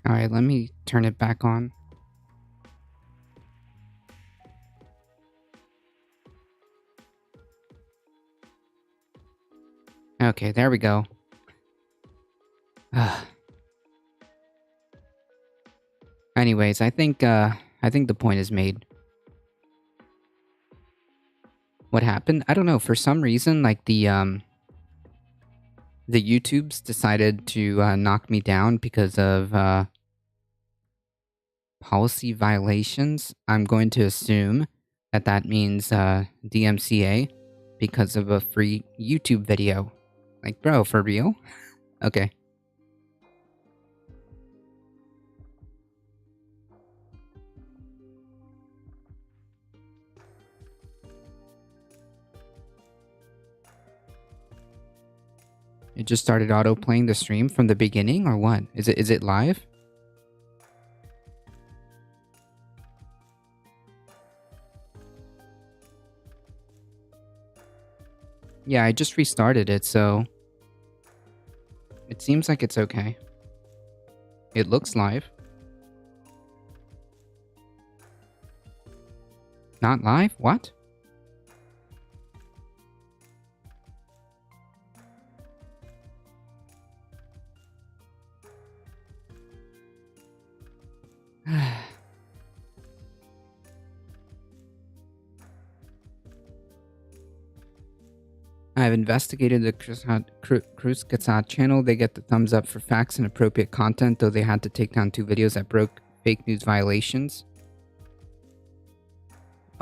Alright, let me turn it back on. Okay, there we go. Anyways, I think the point is made. What happened? I don't know. For some reason, like the YouTubes decided to knock me down because of policy violations. I'm going to assume that that means DMCA because of a free YouTube video. Like, bro, for real? Okay. It just started auto playing the stream from the beginning, or what? Is it live? Yeah, I just restarted it, so it seems like it's okay. It looks live. Not live? What? I've investigated the Kruzkatsat channel. They get the thumbs up for facts and appropriate content, though they had to take down 2 videos that broke fake news violations.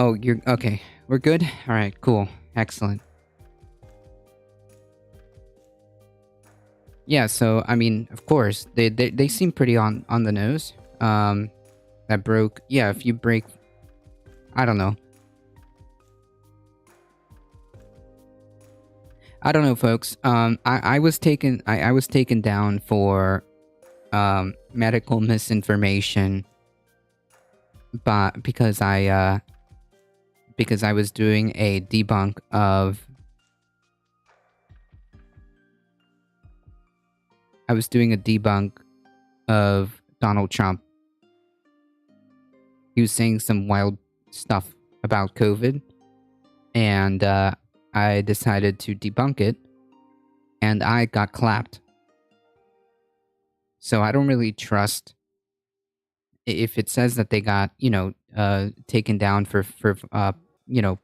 Oh, you're... Okay. We're good? Alright, cool. Excellent. Yeah, so, I mean, of course, they seem pretty on the nose. That broke... Yeah, if you break... I don't know. I don't know, folks. I was taken down for medical misinformation, but because I was doing a debunk of Donald Trump. He was saying some wild stuff about COVID, and I decided to debunk it, and I got clapped. So I don't really trust if it says that they got, taken down for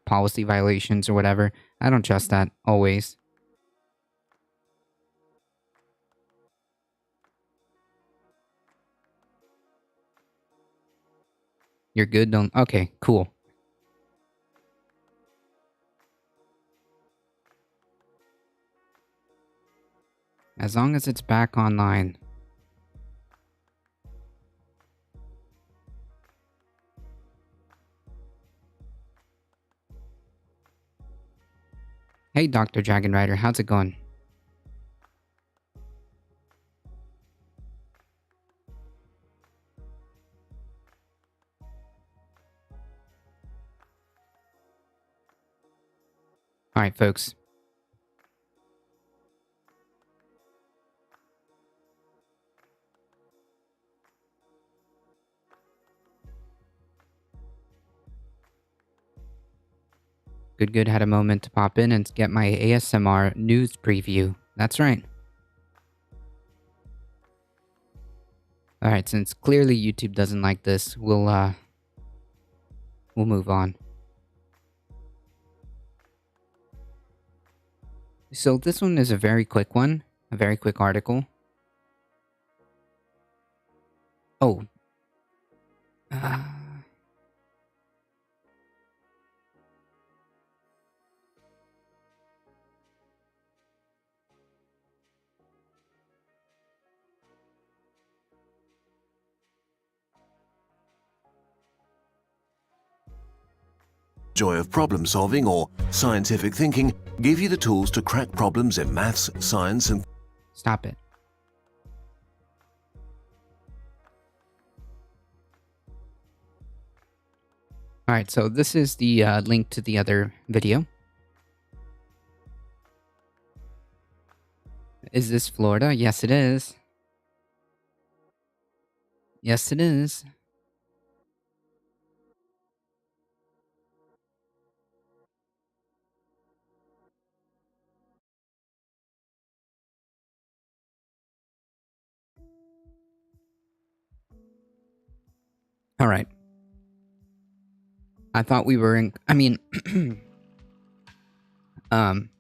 policy violations or whatever. I don't trust that always. You're good? Don't... Okay, cool. As long as it's back online. Hey, Dr. Dragon Rider, how's it going? Alright, folks. Good had a moment to pop in and get my ASMR news preview. That's right. Alright, since clearly YouTube doesn't like this, we'll move on. So this one is a very quick one. A very quick article. Oh. Joy of problem solving or scientific thinking give you the tools to crack problems in maths, science, and... Stop it. Alright, so this is the link to the other video. Is this Florida? Yes, it is. Yes, it is. All right. I thought we were in. I mean,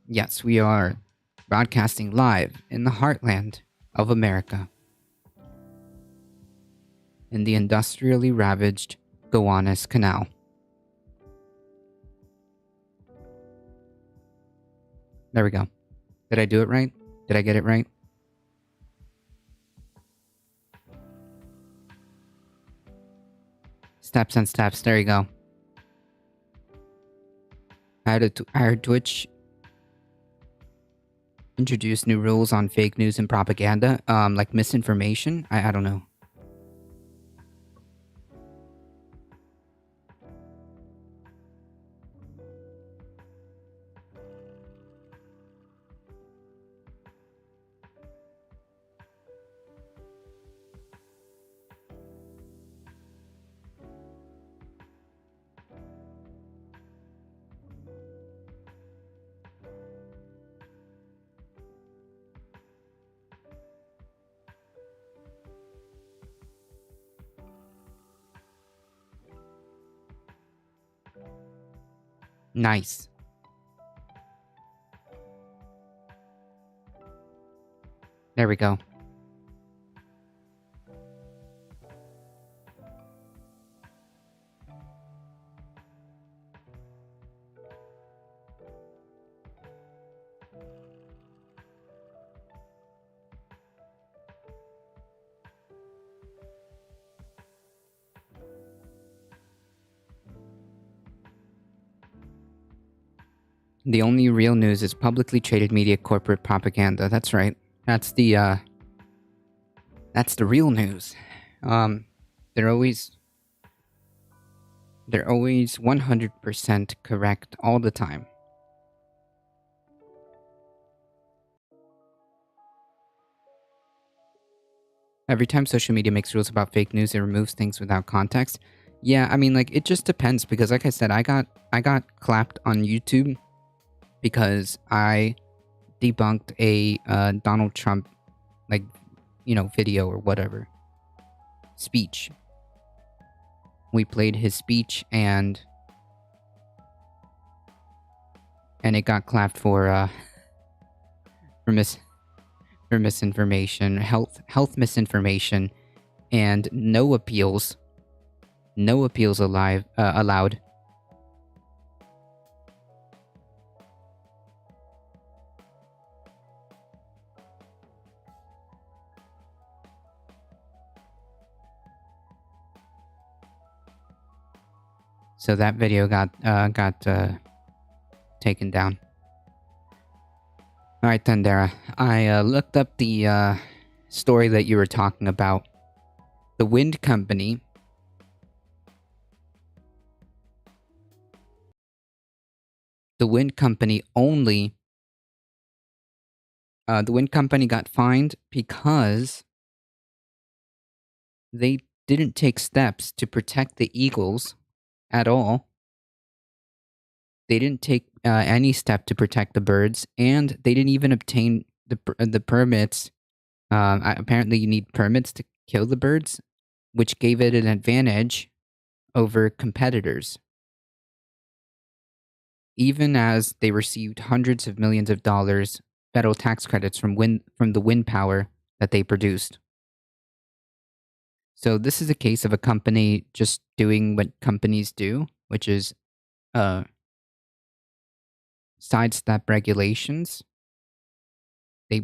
yes, we are broadcasting live in the heartland of America, in the industrially ravaged Gowanus Canal. There we go. Did I do it right? Did I get it right? Steps and steps. There you go. I heard Twitch introduce new rules on fake news and propaganda, like misinformation. I don't know. Nice. There we go. The only real news is publicly traded media corporate propaganda. That's right. That's the real news. They're always 100% correct all the time. Every time social media makes rules about fake news, it removes things without context. Yeah, I mean, like, it just depends because, like I said, I got clapped on YouTube because I debunked a Donald Trump, like, video or whatever speech. We played his speech and it got clapped for misinformation, health misinformation, and no appeals allowed. So that video got taken down. All right, Tandera. I looked up the story that you were talking about. The wind company only. The wind company got fined because they didn't take steps to protect the eagles at all. They didn't take any step to protect the birds, and they didn't even obtain the permits. Apparently, you need permits to kill the birds, which gave it an advantage over competitors, even as they received hundreds of millions of dollars federal tax credits from the wind power that they produced. So this is a case of a company just doing what companies do, which is sidestep regulations. They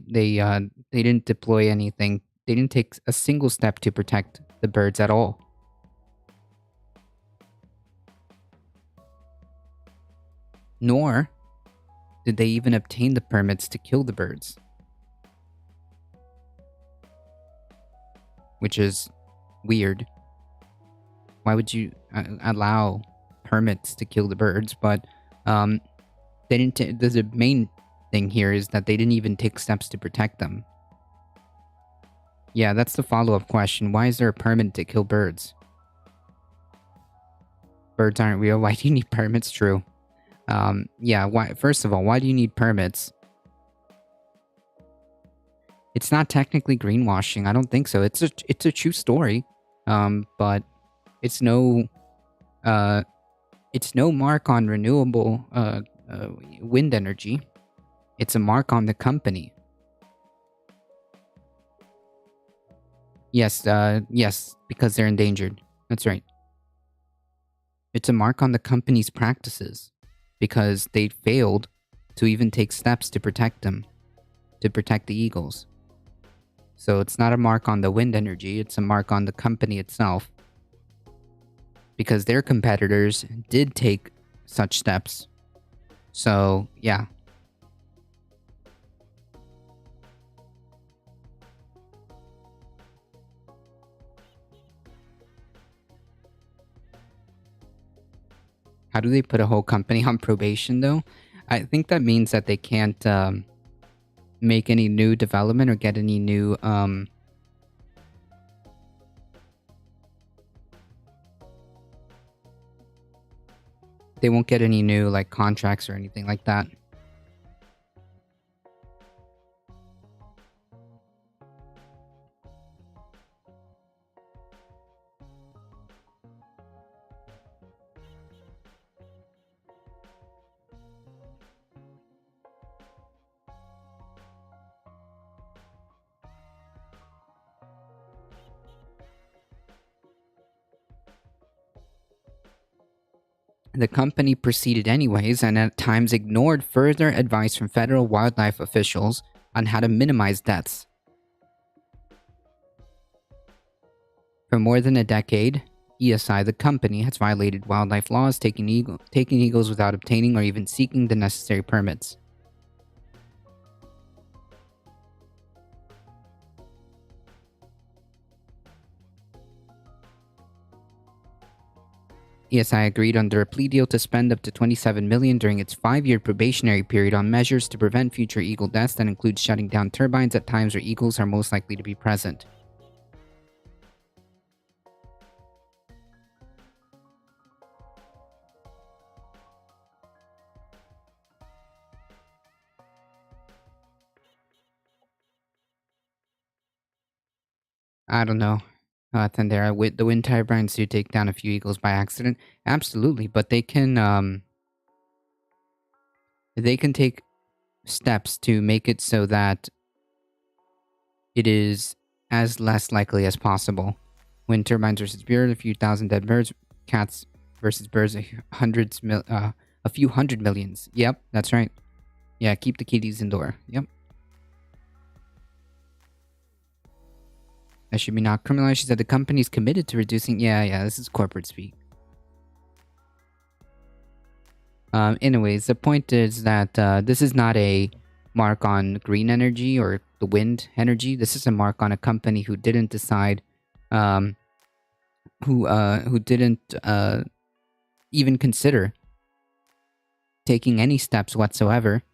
didn't deploy anything. They didn't take a single step to protect the birds at all. Nor did they even obtain the permits to kill the birds, which is weird. Why would you allow permits to kill the birds? But they didn't. The main thing here is that they didn't even take steps to protect them. Yeah, that's the follow-up question. Why is there a permit to kill birds? Birds aren't real. Why do you need permits? True. Yeah, why first of all, why do you need permits? It's not technically greenwashing. I don't think so. It's a true story. But it's no uh it's no mark on renewable wind energy. It's a mark on the company. Yes, because they're endangered. That's right. It's a mark on the company's practices because they failed to even take steps to protect them, to protect the eagles. So it's not a mark on the wind energy, it's a mark on the company itself because their competitors did take such steps. So, yeah. How do they put a whole company on probation, though? I think that means that they can't make any new development or get any new. They won't get any new like contracts or anything like that. The company proceeded anyways and at times ignored further advice from federal wildlife officials on how to minimize deaths. For more than a decade, ESI, the company, has violated wildlife laws, taking eagles without obtaining or even seeking the necessary permits. ESI agreed under a plea deal to spend up to $27 million during its 5-year probationary period on measures to prevent future eagle deaths that includes shutting down turbines at times where eagles are most likely to be present. I don't know. Thandera, the wind turbines do take down a few eagles by accident. Absolutely, but they can take steps to make it so that it is as less likely as possible. Wind turbines versus birds, a few thousand dead birds. Cats versus birds, a few hundred millions. Yep, that's right. Yeah, keep the kitties indoor. Yep. That should be not criminalized. She said the company's committed to reducing. Yeah, this is corporate speak. Anyways, the point is that this is not a mark on green energy or the wind energy. This is a mark on a company who didn't decide, um, who didn't even consider taking any steps whatsoever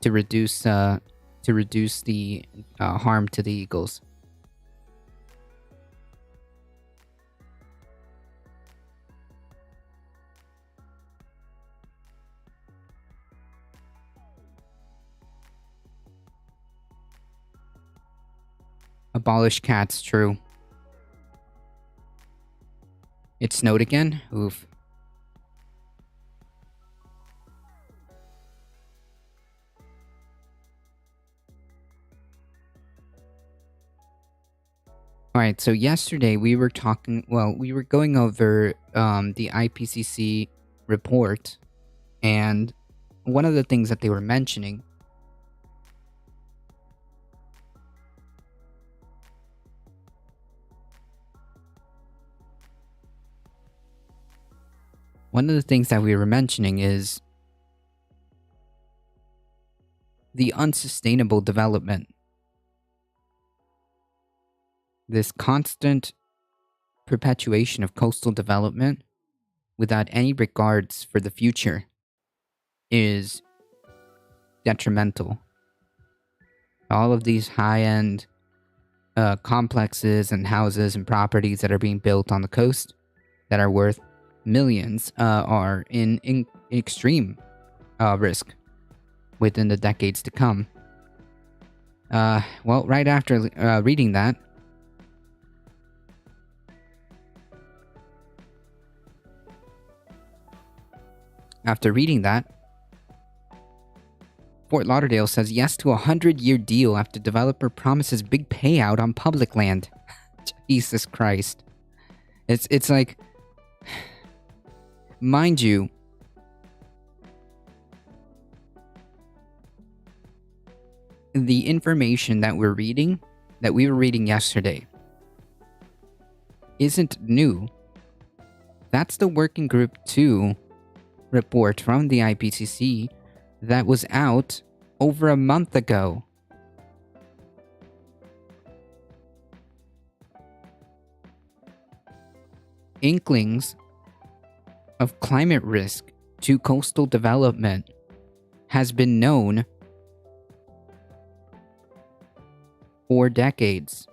to reduce the harm to the eagles. Abolish cats, true. It snowed again? Oof. Alright, so yesterday we were going over the IPCC report, and one of the things that they were mentioning is the unsustainable development. This constant perpetuation of coastal development without any regards for the future is detrimental. All of these high-end complexes and houses and properties that are being built on the coast that are worth millions are in extreme risk within the decades to come. Well, right after reading that, Fort Lauderdale says yes to a 100-year deal after developer promises big payout on public land. Jesus Christ. It's like, mind you, the information that we were reading yesterday, isn't new. That's the Working Group 2 report from the IPCC that was out over a month ago. Inklings of climate risk to coastal development has been known for decades.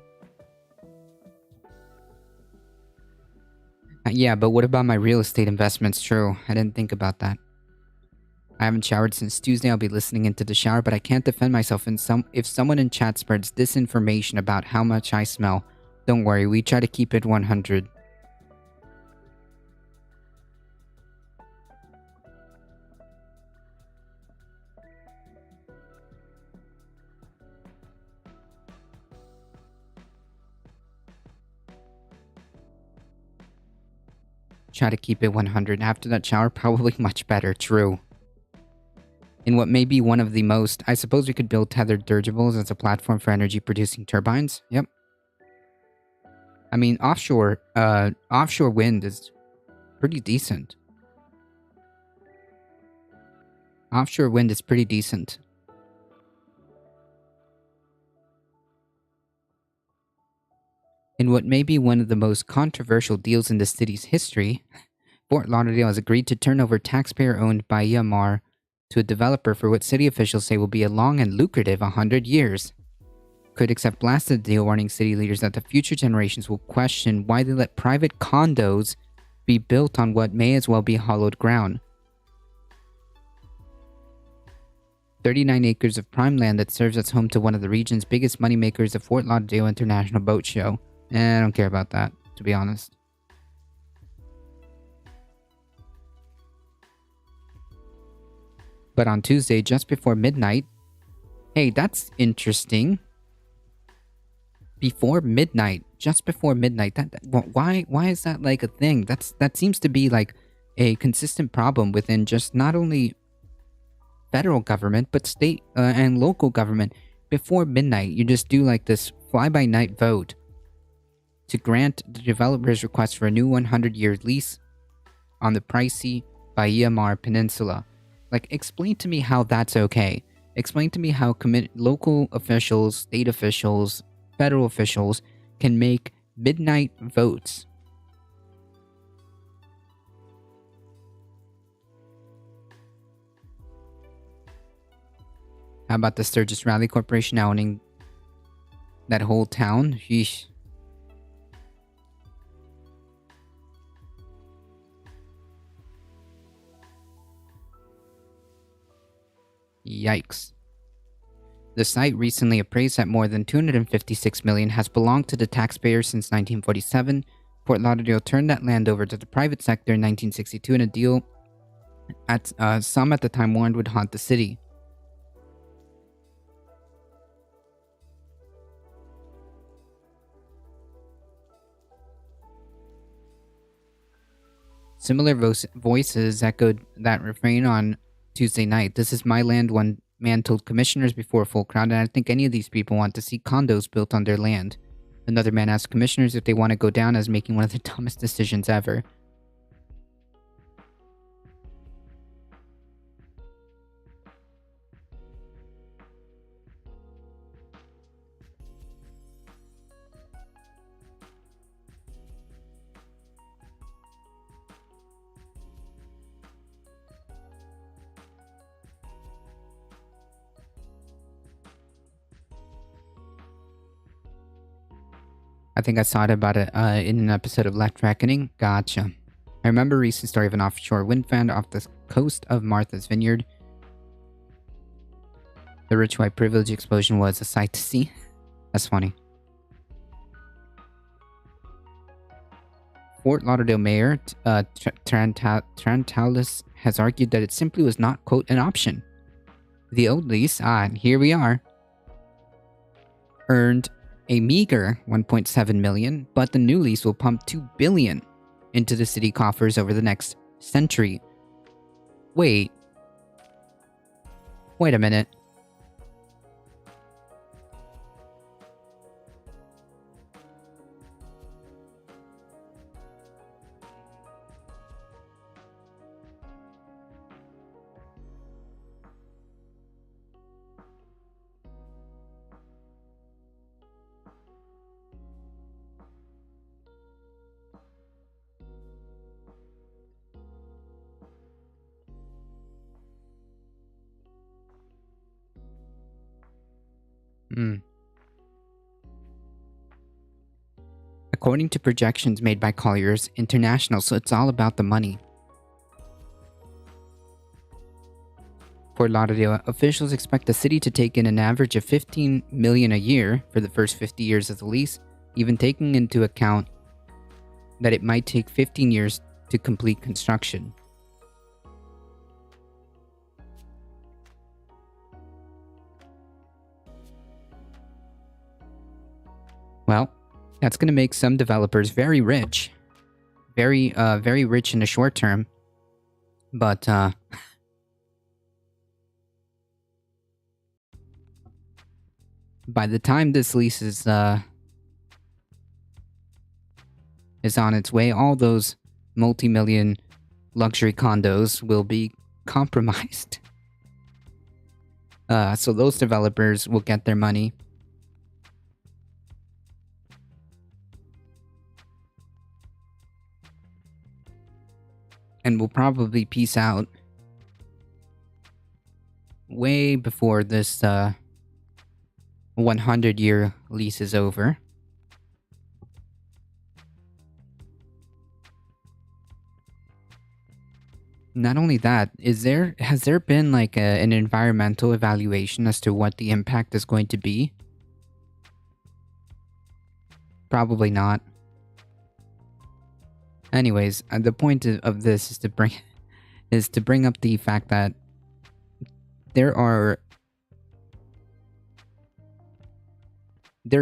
Yeah, but what about my real estate investments? True, I didn't think about that. I haven't showered since Tuesday. I'll be listening into the shower, but I can't defend myself if someone in chat spreads disinformation about how much I smell. Don't worry, we try to keep it 100. Try to keep it 100. After that shower, probably much better. True. In what may be one of the most... I suppose we could build tethered dirigibles as a platform for energy-producing turbines. Yep. I mean, offshore wind is pretty decent. Offshore wind is pretty decent. In what may be one of the most controversial deals in the city's history, Fort Lauderdale has agreed to turn over taxpayer-owned Bahia Mar to a developer for what city officials say will be a long and lucrative 100 years. Critics have blasted the deal, warning city leaders that the future generations will question why they let private condos be built on what may as well be hollowed ground. 39 acres of prime land that serves as home to one of the region's biggest moneymakers, the Fort Lauderdale International Boat Show. I don't care about that, to be honest. But on Tuesday, just before midnight... Hey, that's interesting. Before midnight. Just before midnight. Why is that like a thing? That seems to be like a consistent problem within just not only federal government, but state and local government. Before midnight, you just do like this fly-by-night vote to grant the developer's request for a new 100-year lease on the pricey Bahia Mar Peninsula. Like, explain to me how that's okay. Explain to me how local officials, state officials, federal officials can make midnight votes. How about the Sturgis Rally Corporation owning that whole town? Yeesh. Yikes. The site, recently appraised at more than $256 million, has belonged to the taxpayers since 1947. Fort Lauderdale turned that land over to the private sector in 1962 in a deal some at the time warned would haunt the city. Similar voices echoed that refrain on Tuesday night. This is my land, one man told commissioners before a full crowd, and I think any of these people want to see condos built on their land. Another man asked commissioners if they want to go down as making one of the dumbest decisions ever. I think I saw it about it in an episode of Left Reckoning. Gotcha. I remember a recent story of an offshore wind farm off the coast of Martha's Vineyard. The rich white privilege explosion was a sight to see. That's funny. Fort Lauderdale Mayor Tarantalis has argued that it simply was not, quote, an option. The old lease, here we are, earned a meager $1.7 million, but the new lease will pump $2 billion into the city coffers over the next century. Wait a minute. According to projections made by Colliers International, so it's all about the money. Fort Lauderdale officials expect the city to take in an average of $15 million a year for the first 50 years of the lease, even taking into account that it might take 15 years to complete construction. Well, that's going to make some developers very rich. Very rich in the short term. But, by the time this lease is on its way, all those multi-million luxury condos will be compromised. So those developers will get their money. And will probably peace out way before this 100-year lease is over. Not only that, has there been like an environmental evaluation as to what the impact is going to be? Probably not. Anyways, the point of this is to bring up the fact that there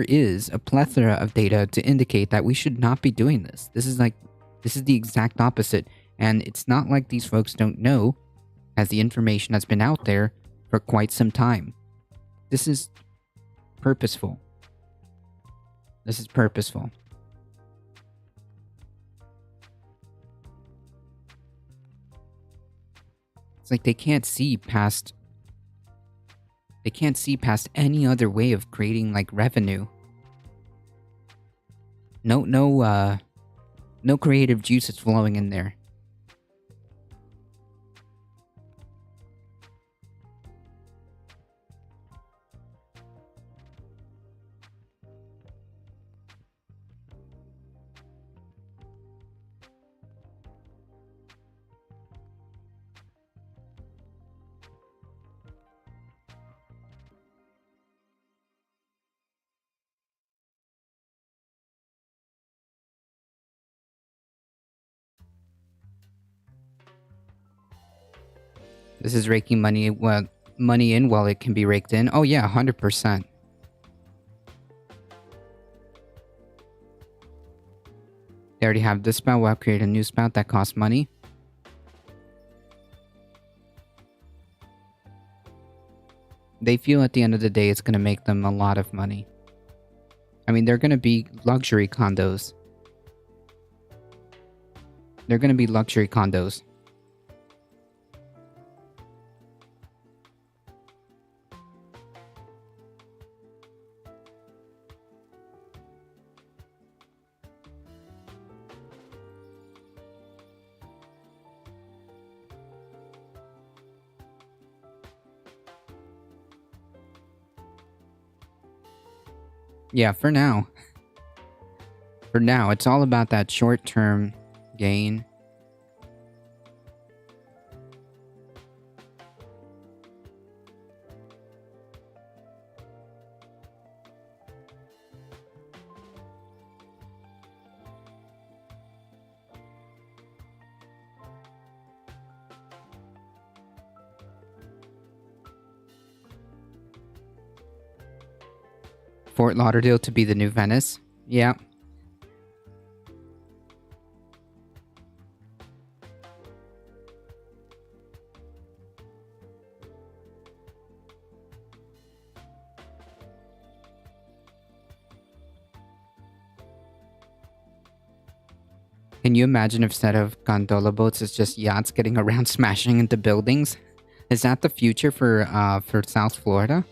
is a plethora of data to indicate that we should not be doing this. This is the exact opposite, and it's not like these folks don't know, as the information has been out there for quite some time. This is purposeful. This is purposeful. It's like they can't see past any other way of creating like revenue. No creative juice is flowing in there. This is raking money in while it can be raked in. Oh yeah, 100%. They already have this spout. We'll create a new spout that costs money. They feel at the end of the day it's going to make them a lot of money. I mean, they're going to be luxury condos. They're going to be luxury condos. Yeah, for now. For now, it's all about that short-term gain. Fort Lauderdale to be the new Venice. Yeah. Can you imagine if instead of gondola boats, it's just yachts getting around smashing into buildings? Is that the future for South Florida?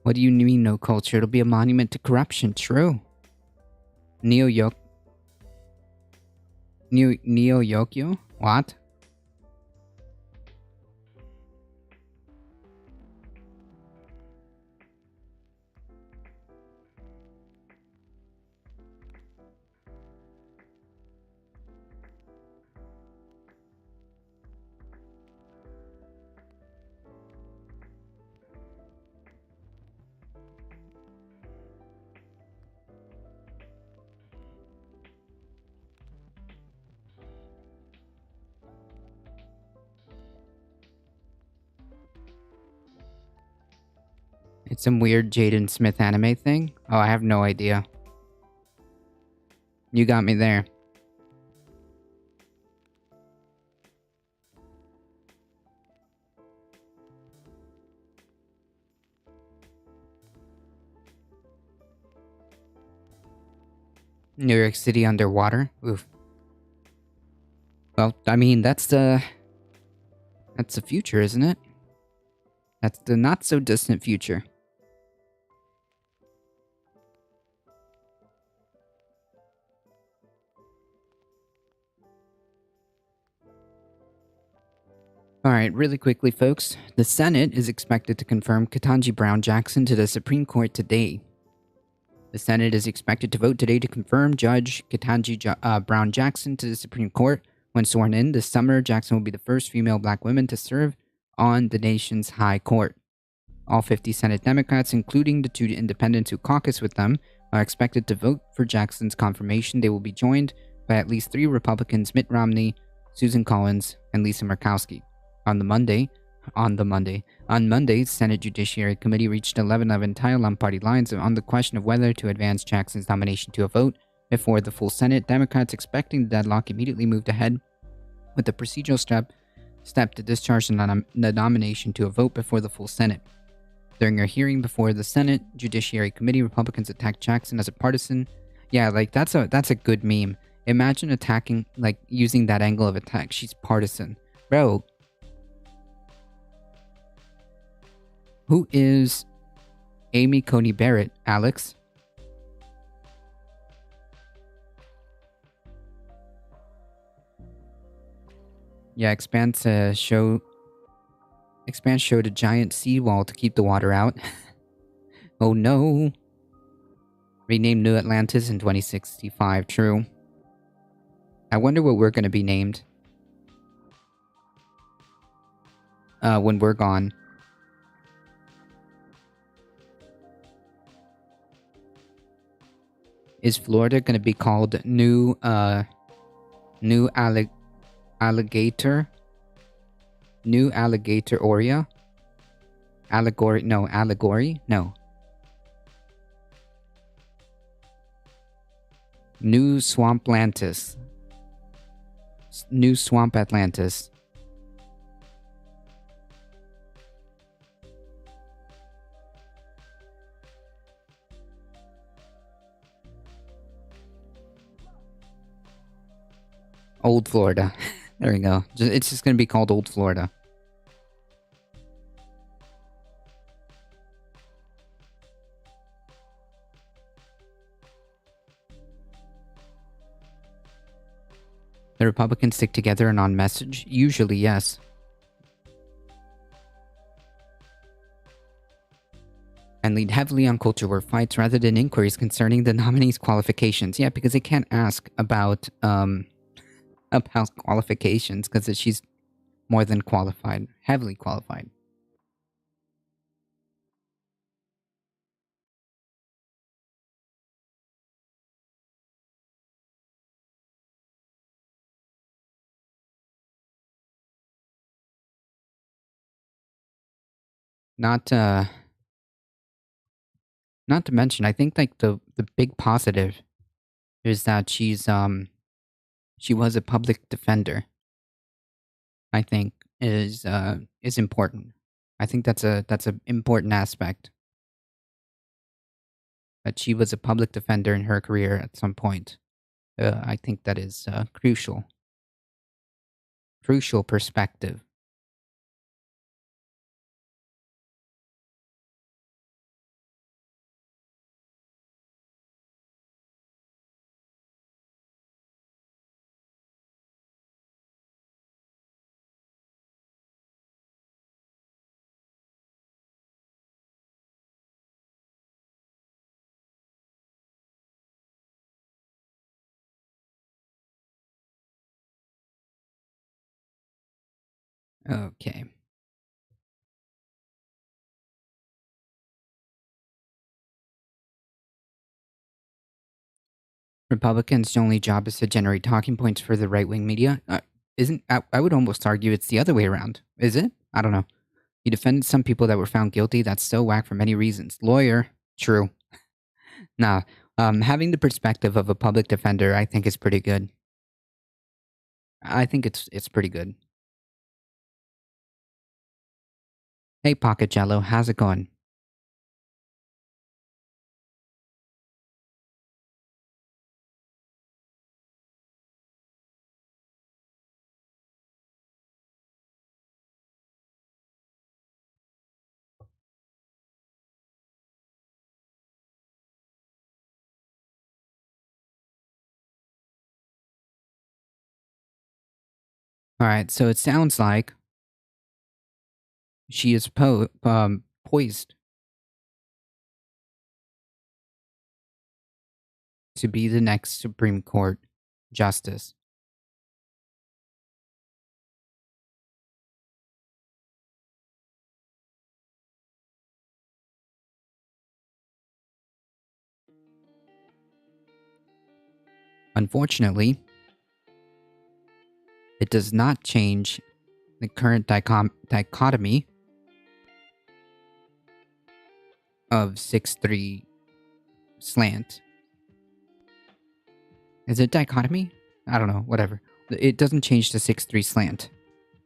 What do you mean no culture? It'll be a monument to corruption. True. Neo Yok Neo Yokyo? What? It's some weird Jaden Smith anime thing? Oh, I have no idea. You got me there. New York City underwater? Oof. Well, I mean, that's the future, isn't it? That's the not so distant future. Alright, really quickly, folks. The Senate is expected to confirm Ketanji Brown Jackson to the Supreme Court today. The Senate is expected to vote today to confirm Judge Ketanji Brown Jackson to the Supreme Court. When sworn in this summer, Jackson will be the first female black woman to serve on the nation's high court. All 50 Senate Democrats, including the 2 independents who caucus with them, are expected to vote for Jackson's confirmation. They will be joined by at least 3 Republicans, Mitt Romney, Susan Collins, and Lisa Murkowski. On Monday, the Senate Judiciary Committee reached 11-11 tie along party lines on the question of whether to advance Jackson's nomination to a vote before the full Senate. Democrats, expecting the deadlock, immediately moved ahead with the procedural step to discharge the nomination to a vote before the full Senate. During a hearing before the Senate Judiciary Committee, Republicans attacked Jackson as a partisan. Yeah, like that's a good meme. Imagine attacking, like using that angle of attack. She's partisan. Bro. Who is Amy Coney Barrett, Alex? Yeah, Expanse showed a giant seawall to keep the water out. Oh no. Renamed New Atlantis in 2065, true. I wonder what we're gonna be named. When we're gone. Is Florida gonna be called New Alligator? New alligator Oria? Allegory? No, allegory? No. New Swamplantis. New Swamp Atlantis. Old Florida. There we go. It's just going to be called Old Florida. The Republicans stick together and on message? Usually, yes. And lead heavily on culture war fights rather than inquiries concerning the nominee's qualifications. Yeah, because they can't ask about qualifications because she's more than qualified, heavily qualified. Not not to mention, I think like the big positive is that she was a public defender. I think is important. I think that's a important aspect that she was a public defender in her career at some point. I think that is crucial perspective. Okay. Republicans' only job is to generate talking points for the right wing media. Isn't I would almost argue it's the other way around. Is it? I don't know. He defended some people that were found guilty. That's so whack for many reasons. Lawyer, true. Nah, having the perspective of a public defender, I think is pretty good. I think it's pretty good. Hey, Pocket Jello, how's it going? All right, so it sounds like she is poised to be the next Supreme Court justice. Unfortunately, it does not change the current dichotomy of 6-3 slant. Is it dichotomy? I don't know, whatever. It doesn't change the 6-3 slant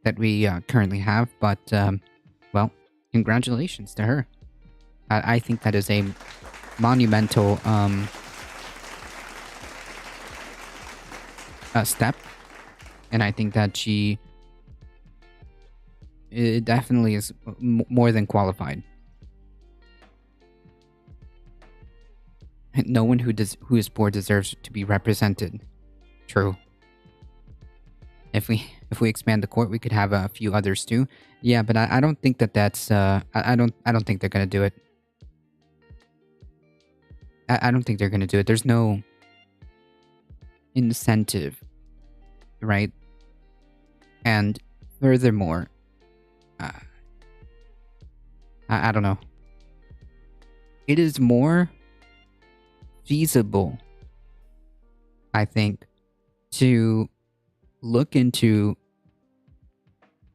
that we currently have, but, well, congratulations to her. I think that is a monumental step, and I think that she it definitely is more than qualified. No one who is poor deserves to be represented. True. If we expand the court, we could have a few others too. Yeah, but I don't think that's I don't think they're gonna do it. I don't think they're gonna do it. There's no incentive, right? And furthermore, uh, I don't know. It is more feasible, I think, to look into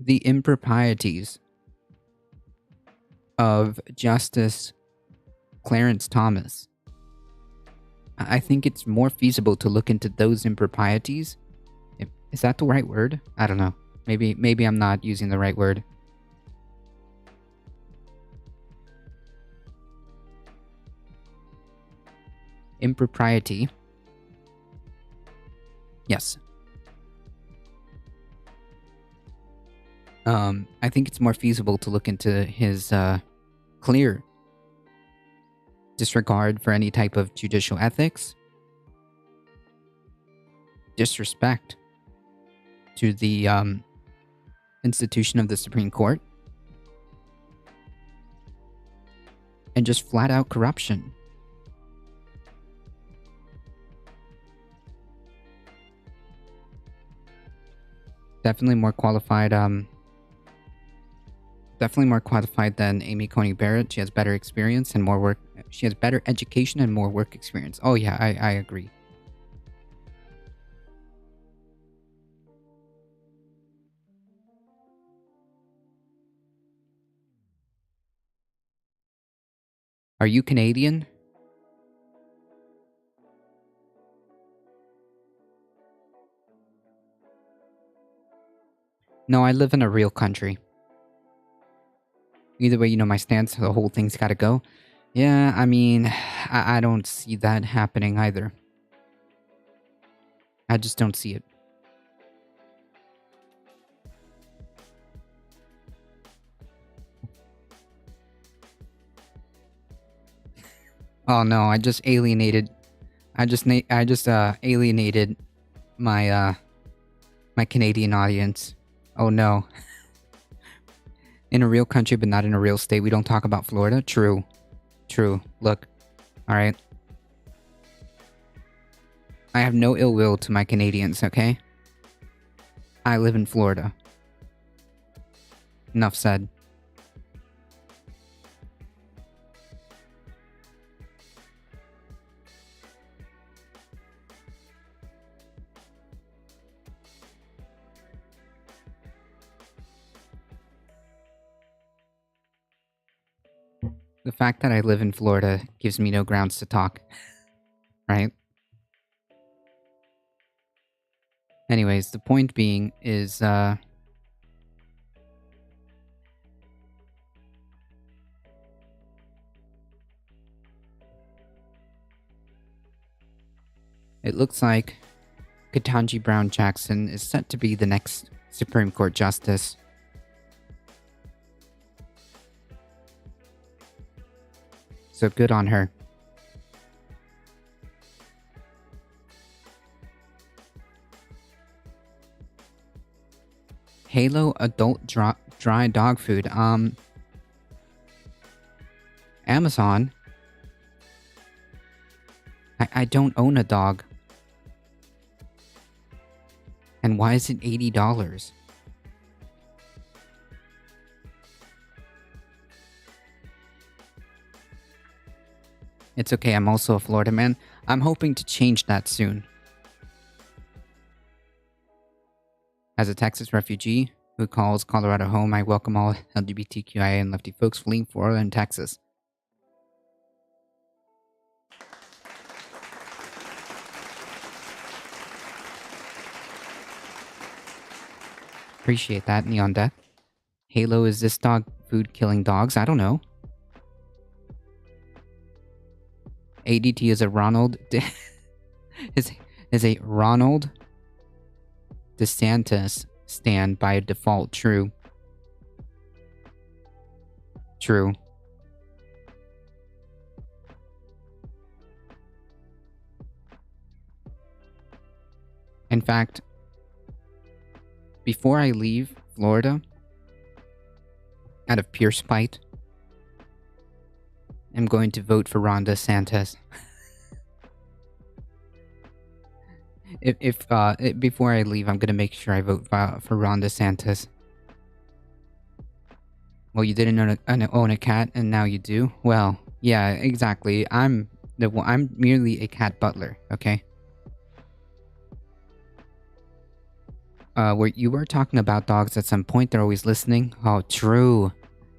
the improprieties of Justice Clarence Thomas, I think it's more feasible to look into those improprieties. Is that the right word? I don't know. Maybe I'm not using the right word. Impropriety. Yes. I think it's more feasible to look into his clear disregard for any type of judicial ethics, disrespect to the institution of the Supreme Court, and just flat out corruption. Definitely more qualified. Definitely more qualified than Amy Coney Barrett. She has better experience and more work. She has better education and more work experience. Oh yeah, I agree. Are you Canadian? No, I live in a real country. Either way, you know my stance. The whole thing's gotta go. Yeah, I mean, I don't see that happening either. I just don't see it. Oh no, I just alienated. I just alienated my my Canadian audience. Oh no. In a real country, but not in a real state. We don't talk about Florida. True. True. Look. Alright. I have no ill will to my Canadians, okay? I live in Florida. Enough said. The fact that I live in Florida gives me no grounds to talk. Right? Anyways, the point being is, it looks like Ketanji Brown Jackson is set to be the next Supreme Court Justice. So good on her. Halo adult dry dog food. Amazon. I don't own a dog. And why is it $80? It's okay, I'm also a Florida man. I'm hoping to change that soon. As a Texas refugee who calls Colorado home, I welcome all LGBTQIA and lefty folks fleeing Florida and Texas. Appreciate that, Neon Death. Halo, is this dog food killing dogs? I don't know. ADT is a Ronald... is a Ronald DeSantis stand by default. True. True. In fact, before I leave Florida, out of pure spite, I'm going to vote for Ron DeSantis. If before I leave, I'm gonna make sure I vote for Ron DeSantis. Well, you didn't own a cat, and now you do. Well, yeah, exactly. I'm merely a cat butler. Okay. where you were talking about dogs at some point, they're always listening. Oh, true.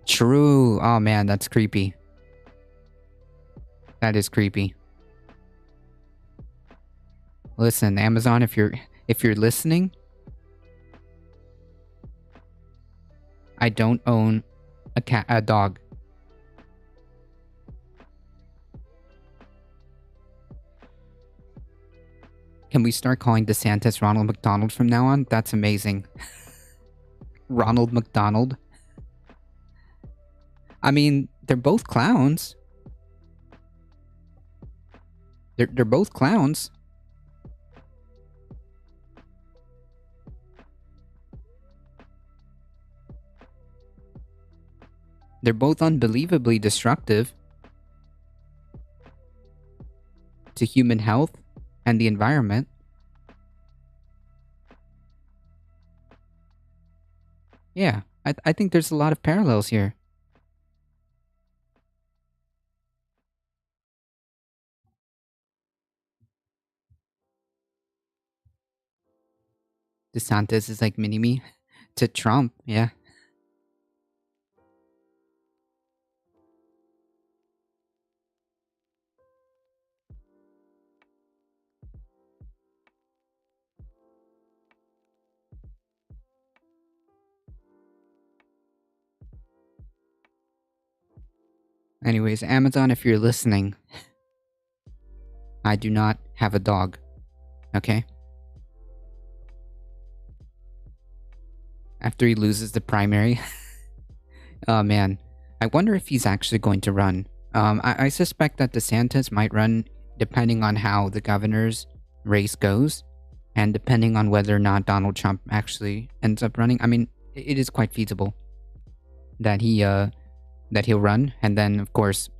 True. Oh man, that's creepy. That is creepy. Listen, Amazon, if you're listening, I don't own a dog. Can we start calling DeSantis Ronald McDonald from now on? That's amazing. Ronald McDonald. I mean, they're both clowns. They're both clowns. They're both unbelievably destructive to human health and the environment. Yeah, I think there's a lot of parallels here. DeSantis is like mini me to Trump, yeah. Anyways, Amazon, if you're listening, I do not have a dog. Okay? After he loses the primary. Oh man. I wonder if he's actually going to run. I suspect that DeSantis might run depending on how the governor's race goes. And depending on whether or not Donald Trump actually ends up running. I mean, it is quite feasible that he'll run. And then of course,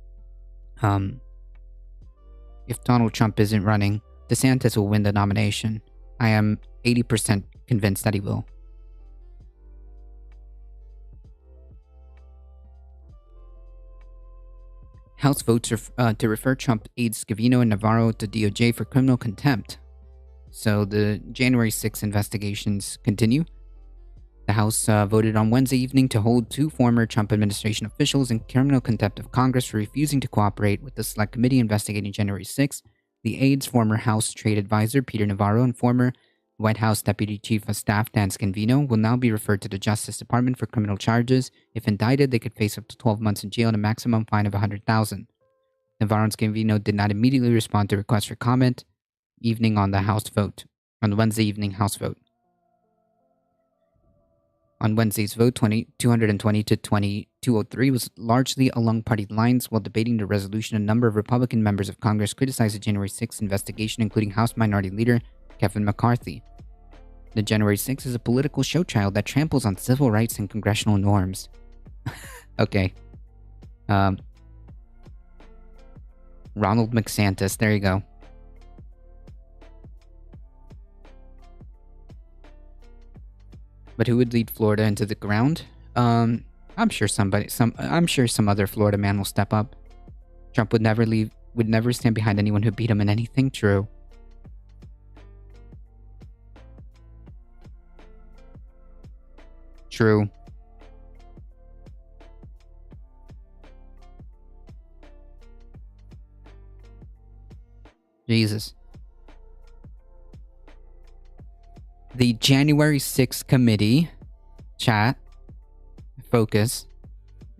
if Donald Trump isn't running, DeSantis will win the nomination. I am 80% convinced that he will. House votes to refer Trump aides Scavino and Navarro to DOJ for criminal contempt. So the January 6th investigations continue. The House voted on Wednesday evening to hold 2 former Trump administration officials in criminal contempt of Congress for refusing to cooperate with the Select Committee investigating January 6th. The aides, former House Trade Advisor Peter Navarro and former White House Deputy Chief of Staff Dan Scavino, will now be referred to the Justice Department for criminal charges. If indicted, they could face up to 12 months in jail and a maximum fine of $100,000. Navarro and Scavino did not immediately respond to requests for comment. Evening on the House vote. On the Wednesday evening House vote. On Wednesday's vote, 220 to 2203 was largely along party lines. While debating the resolution, a number of Republican members of Congress criticized the January 6th investigation, including House Minority Leader Kevin McCarthy. The January 6th is a political show trial that tramples on civil rights and congressional norms. Okay. Ronald McSantis, there you go. But who would lead Florida into the ground? I'm sure some other Florida man will step up. Trump would never stand behind anyone who beat him in anything. True. True. Jesus. The January 6th committee, chat, focus,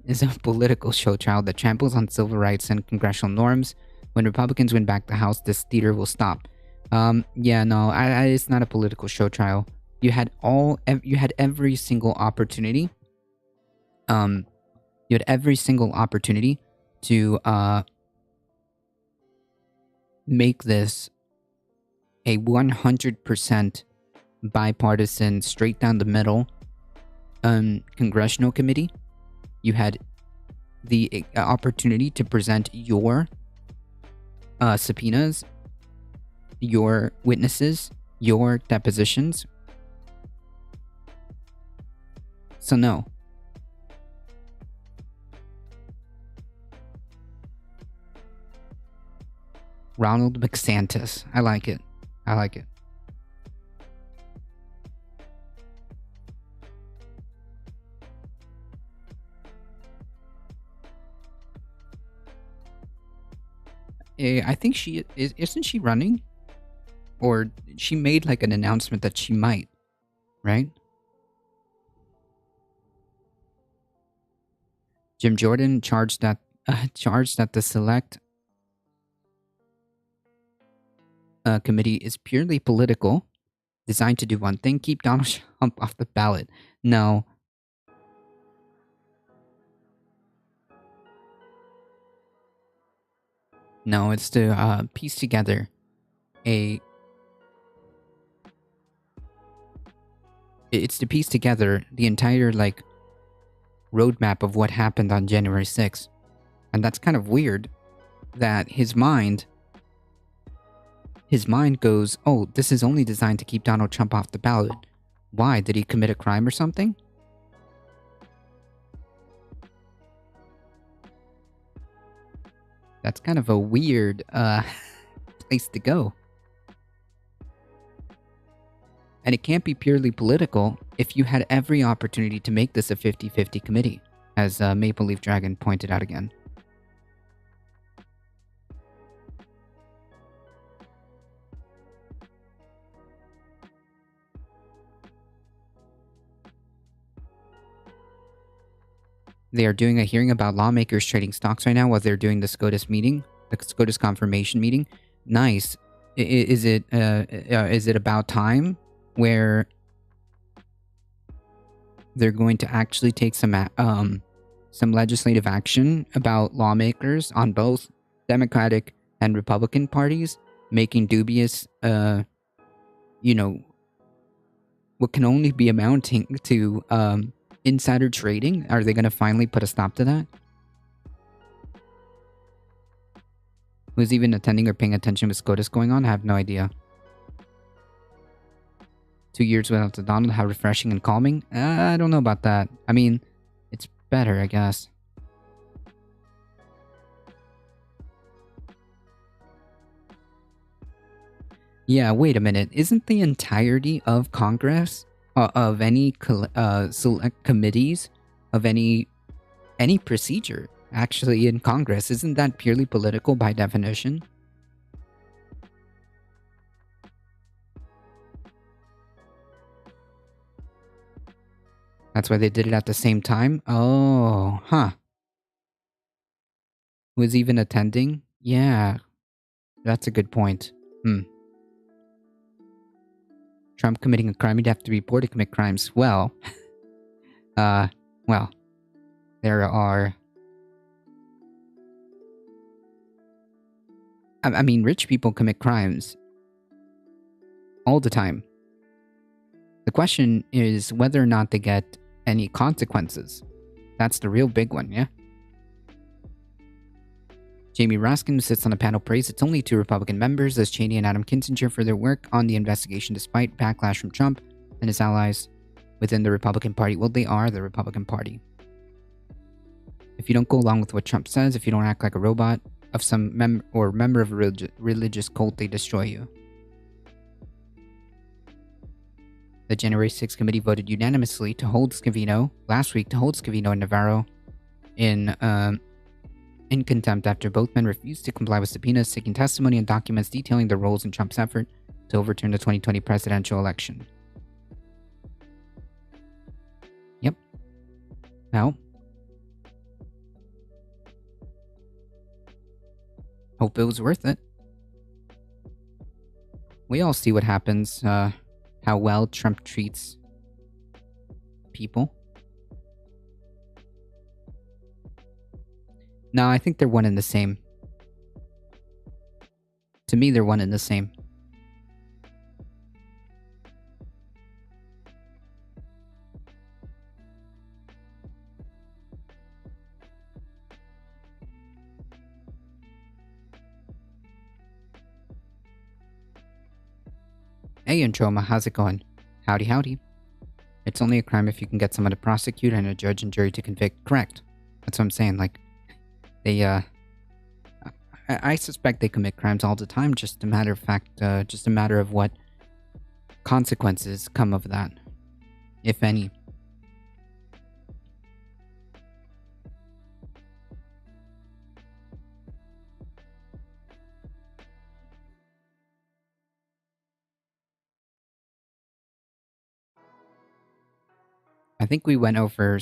is a political show trial that tramples on civil rights and congressional norms. When Republicans win back the House, this theater will stop. Yeah, no, it's not a political show trial. You had every single opportunity. You had every single opportunity to make this a 100% bipartisan, straight down the middle congressional committee. You had the opportunity to present your subpoenas, your witnesses, your depositions. So no. Ronald McSantis. I like it. I like it. I think she is. Isn't she running? Or she made like an announcement that she might, right? Jim Jordan charged that the select committee is purely political, designed to do one thing: keep Donald Trump off the ballot. No, no, it's to piece together a. It's to piece together the entire like roadmap of what happened on January 6th, and that's kind of weird. That his mind goes, oh, this is only designed to keep Donald Trump off the ballot. Why? Did he commit a crime or something? That's kind of a weird place to go. And it can't be purely political if you had every opportunity to make this a 50-50 committee, as Maple Leaf Dragon pointed out again. They are doing a hearing about lawmakers trading stocks right now while they're doing the SCOTUS meeting, the SCOTUS confirmation meeting. Nice. Is it about time where they're going to actually take some legislative action about lawmakers on both Democratic and Republican parties making dubious, what can only be amounting to insider trading? Are they going to finally put a stop to that? Who's even attending or paying attention with SCOTUS going on? I have no idea. 2 years without the Donald, how refreshing and calming? I don't know about that. I mean, it's better, I guess. Yeah, wait a minute. Isn't the entirety of Congress, of any select committees, of any procedure actually in Congress, isn't that purely political by definition? That's why they did it at the same time? Oh, huh. Was even attending? Yeah, that's a good point. Trump committing a crime, he'd have to be poor to commit crimes. Well, there are... I mean, rich people commit crimes all the time. The question is whether or not they get any consequences. That's the real big one, yeah? Jamie Raskin, who sits on the panel, praised its only 2 Republican members, Liz Cheney and Adam Kinzinger, for their work on the investigation despite backlash from Trump and his allies within the Republican Party. Well, they are the Republican Party. If you don't go along with what Trump says, if you don't act like a robot of some member of a religious cult, they destroy you. The January 6th committee voted unanimously to hold Scavino last week and Navarro in contempt after both men refused to comply with subpoenas seeking testimony and documents detailing their roles in Trump's effort to overturn the 2020 presidential election. Yep. Well, hope it was worth it. We all see what happens, how well Trump treats people. No, I think they're one and the same. To me, they're one and the same. Hey, Antroma, how's it going? Howdy, howdy. It's only a crime if you can get someone to prosecute and a judge and jury to convict. Correct. That's what I'm saying. Like, they, I suspect they commit crimes all the time, just a matter of what consequences come of that, if any. I think we went over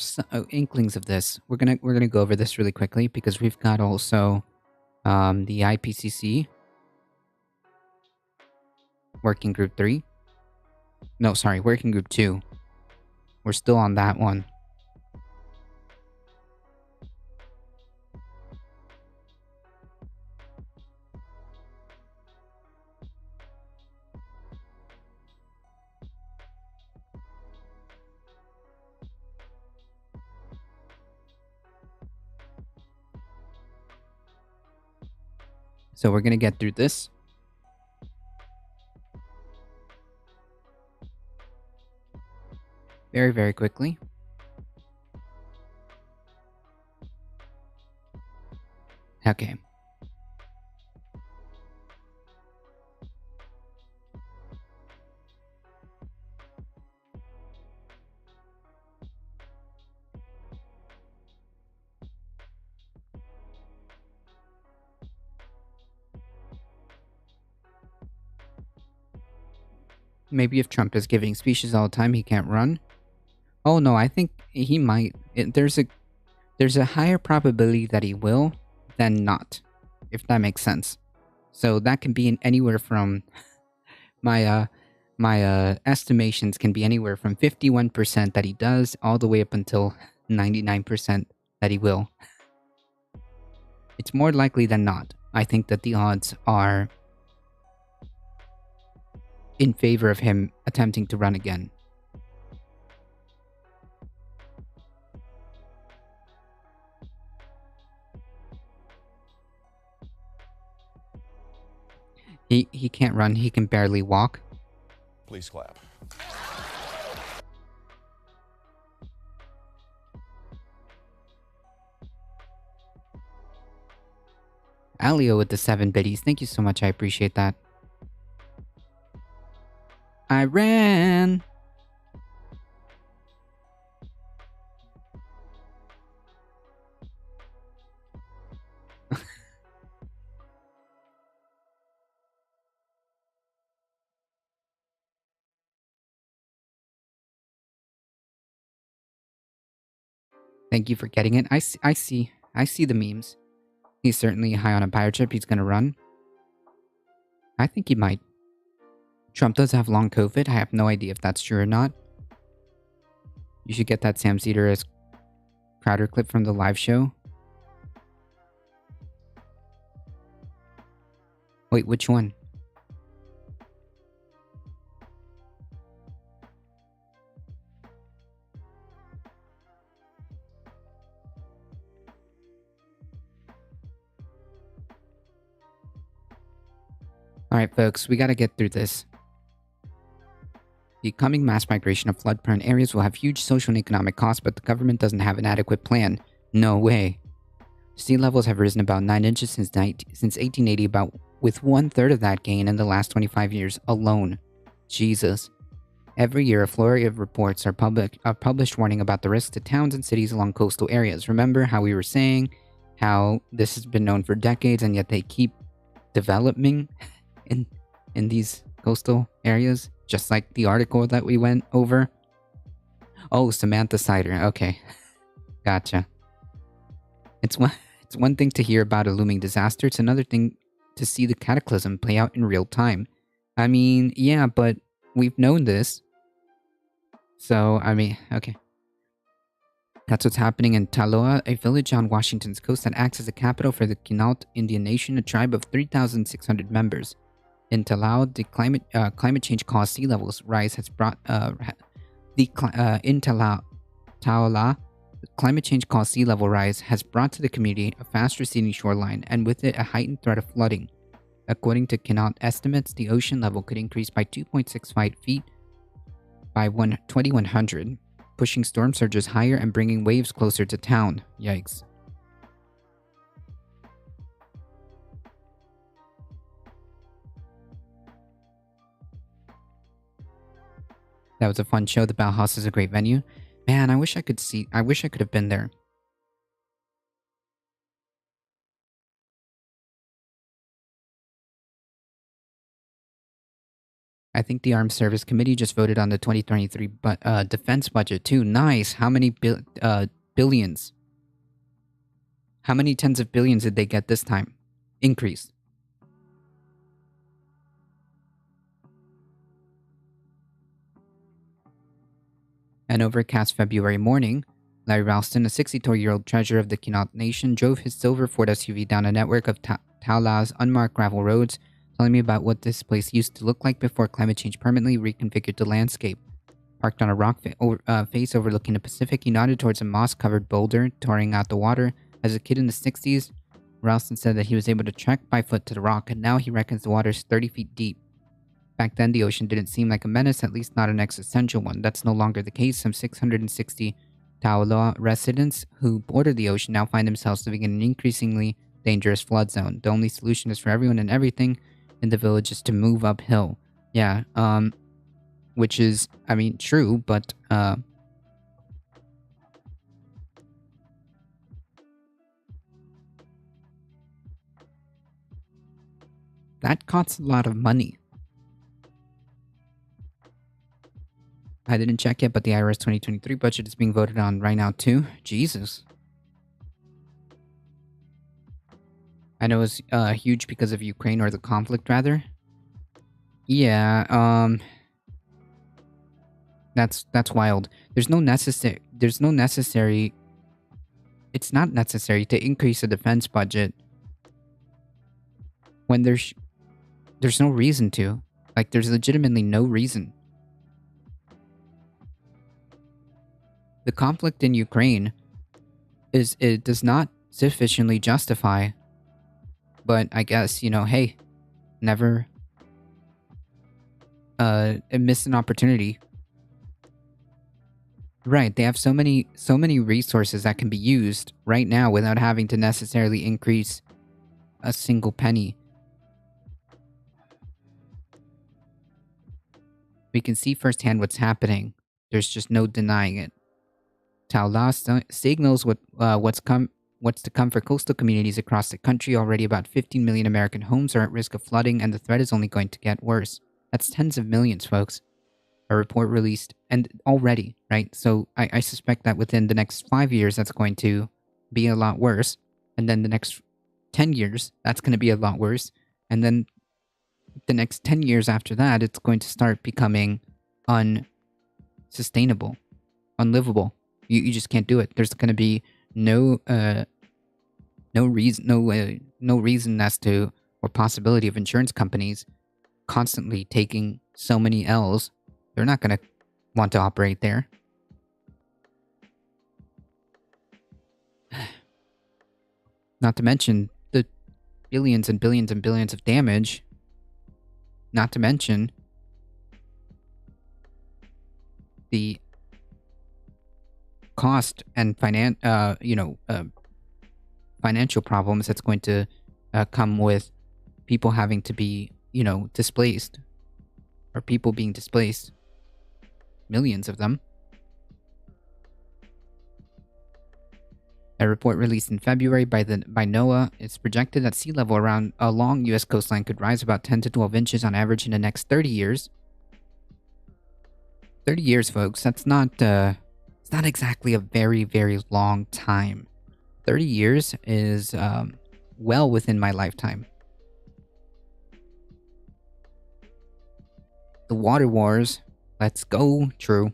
inklings of this. We're gonna go over this really quickly because we've got also the IPCC Working Group 3. No, sorry, Working Group 2. We're still on that one. So we're gonna get through this. Very, very quickly. Okay. Maybe if Trump is giving speeches all the time, he can't run. Oh no, I think he might. There's a higher probability that he will than not, if that makes sense. So that can be in anywhere from my estimations can be anywhere from 51% that he does all the way up until 99% that he will. It's more likely than not. I think that the odds are in favor of him attempting to run again. He can't run, he can barely walk. Please clap. Alio with the 7 biddies. Thank you so much. I appreciate that. I ran. Thank you for getting it. I see the memes. He's certainly high on a pirate ship. He's gonna run. I think he might. Trump does have long COVID. I have no idea if that's true or not. You should get that Sam Cedar as Crowder clip from the live show. Wait, which one? Alright, folks, we gotta get through this. The coming mass migration of flood-prone areas will have huge social and economic costs, but the government doesn't have an adequate plan. No way. Sea levels have risen about 9 inches since 1880, with 1/3 of that gain in the last 25 years alone. Jesus. Every year, a flurry of reports are published warning about the risks to towns and cities along coastal areas. Remember how we were saying how this has been known for decades, and yet they keep developing in these coastal areas, just like the article that we went over. Oh, Samantha Cider. Okay, gotcha. It's one thing to hear about a looming disaster. It's another thing to see the cataclysm play out in real time. I mean, yeah, but we've known this. So, I mean, okay. That's what's happening in Taloa, a village on Washington's coast that acts as a capital for the Quinault Indian Nation, a tribe of 3,600 members. In Talau, the climate change caused sea levels rise has brought in Taula, climate change caused sea level rise has brought to the community a fast receding shoreline, and with it a heightened threat of flooding. According to Quinault estimates, the ocean level could increase by 2.65 feet by 2100, pushing storm surges higher and bringing waves closer to town. Yikes. That was a fun show. The Bauhaus is a great venue. Man, I wish I could have been there. I think the Armed Service Committee just voted on the 2023 defense budget too. Nice. How many billions? How many tens of billions did they get this time? Increase. An overcast February morning, Larry Ralston, a 62-year-old treasurer of the Quinault Nation, drove his silver Ford SUV down a network of Taola's unmarked gravel roads, telling me about what this place used to look like before climate change permanently reconfigured the landscape. Parked on a rock face overlooking the Pacific, he nodded towards a moss-covered boulder, touring out the water. As a kid in the 60s, Ralston said that he was able to trek by foot to the rock, and now he reckons the water is 30 feet deep. Back then, the ocean didn't seem like a menace, at least not an existential one. That's no longer the case. Some 660 Taoloa residents who border the ocean now find themselves living in an increasingly dangerous flood zone. The only solution is for everyone and everything in the village is to move uphill. Yeah, which is, I mean, true, but, that costs a lot of money. I didn't check yet, but the IRS 2023 budget is being voted on right now, too. Jesus. I know it's huge because of Ukraine, or the conflict, rather. Yeah, that's wild. There's no necessary... It's not necessary to increase the defense budget when there's no reason to. Like, there's legitimately no reason. The conflict in Ukraine it does not sufficiently justify, but I guess, hey, never miss an opportunity. Right, they have so many resources that can be used right now without having to necessarily increase a single penny. We can see firsthand what's happening. There's just no denying it. Taola signals what's to come for coastal communities across the country. Already about 15 million American homes are at risk of flooding, and the threat is only going to get worse. That's tens of millions, folks. A report released, and already, right? So I suspect that within the next 5 years, that's going to be a lot worse. And then the next 10 years, that's going to be a lot worse. And then the next 10 years after that, it's going to start becoming unsustainable, unlivable. You just can't do it. There's going to be no reason as to, or possibility of insurance companies constantly taking so many L's. They're not going to want to operate there. Not to mention the billions and billions and billions of damage. Not to mention the cost and financial problems that's going to come with people having to be, displaced, or people being displaced. Millions of them. A report released in February by NOAA, it's projected that sea level along U.S. coastline could rise about 10 to 12 inches on average in the next 30 years. 30 years, folks. That's not, it's not exactly a very, very long time. 30 years is well within my lifetime. The water wars. Let's go. True.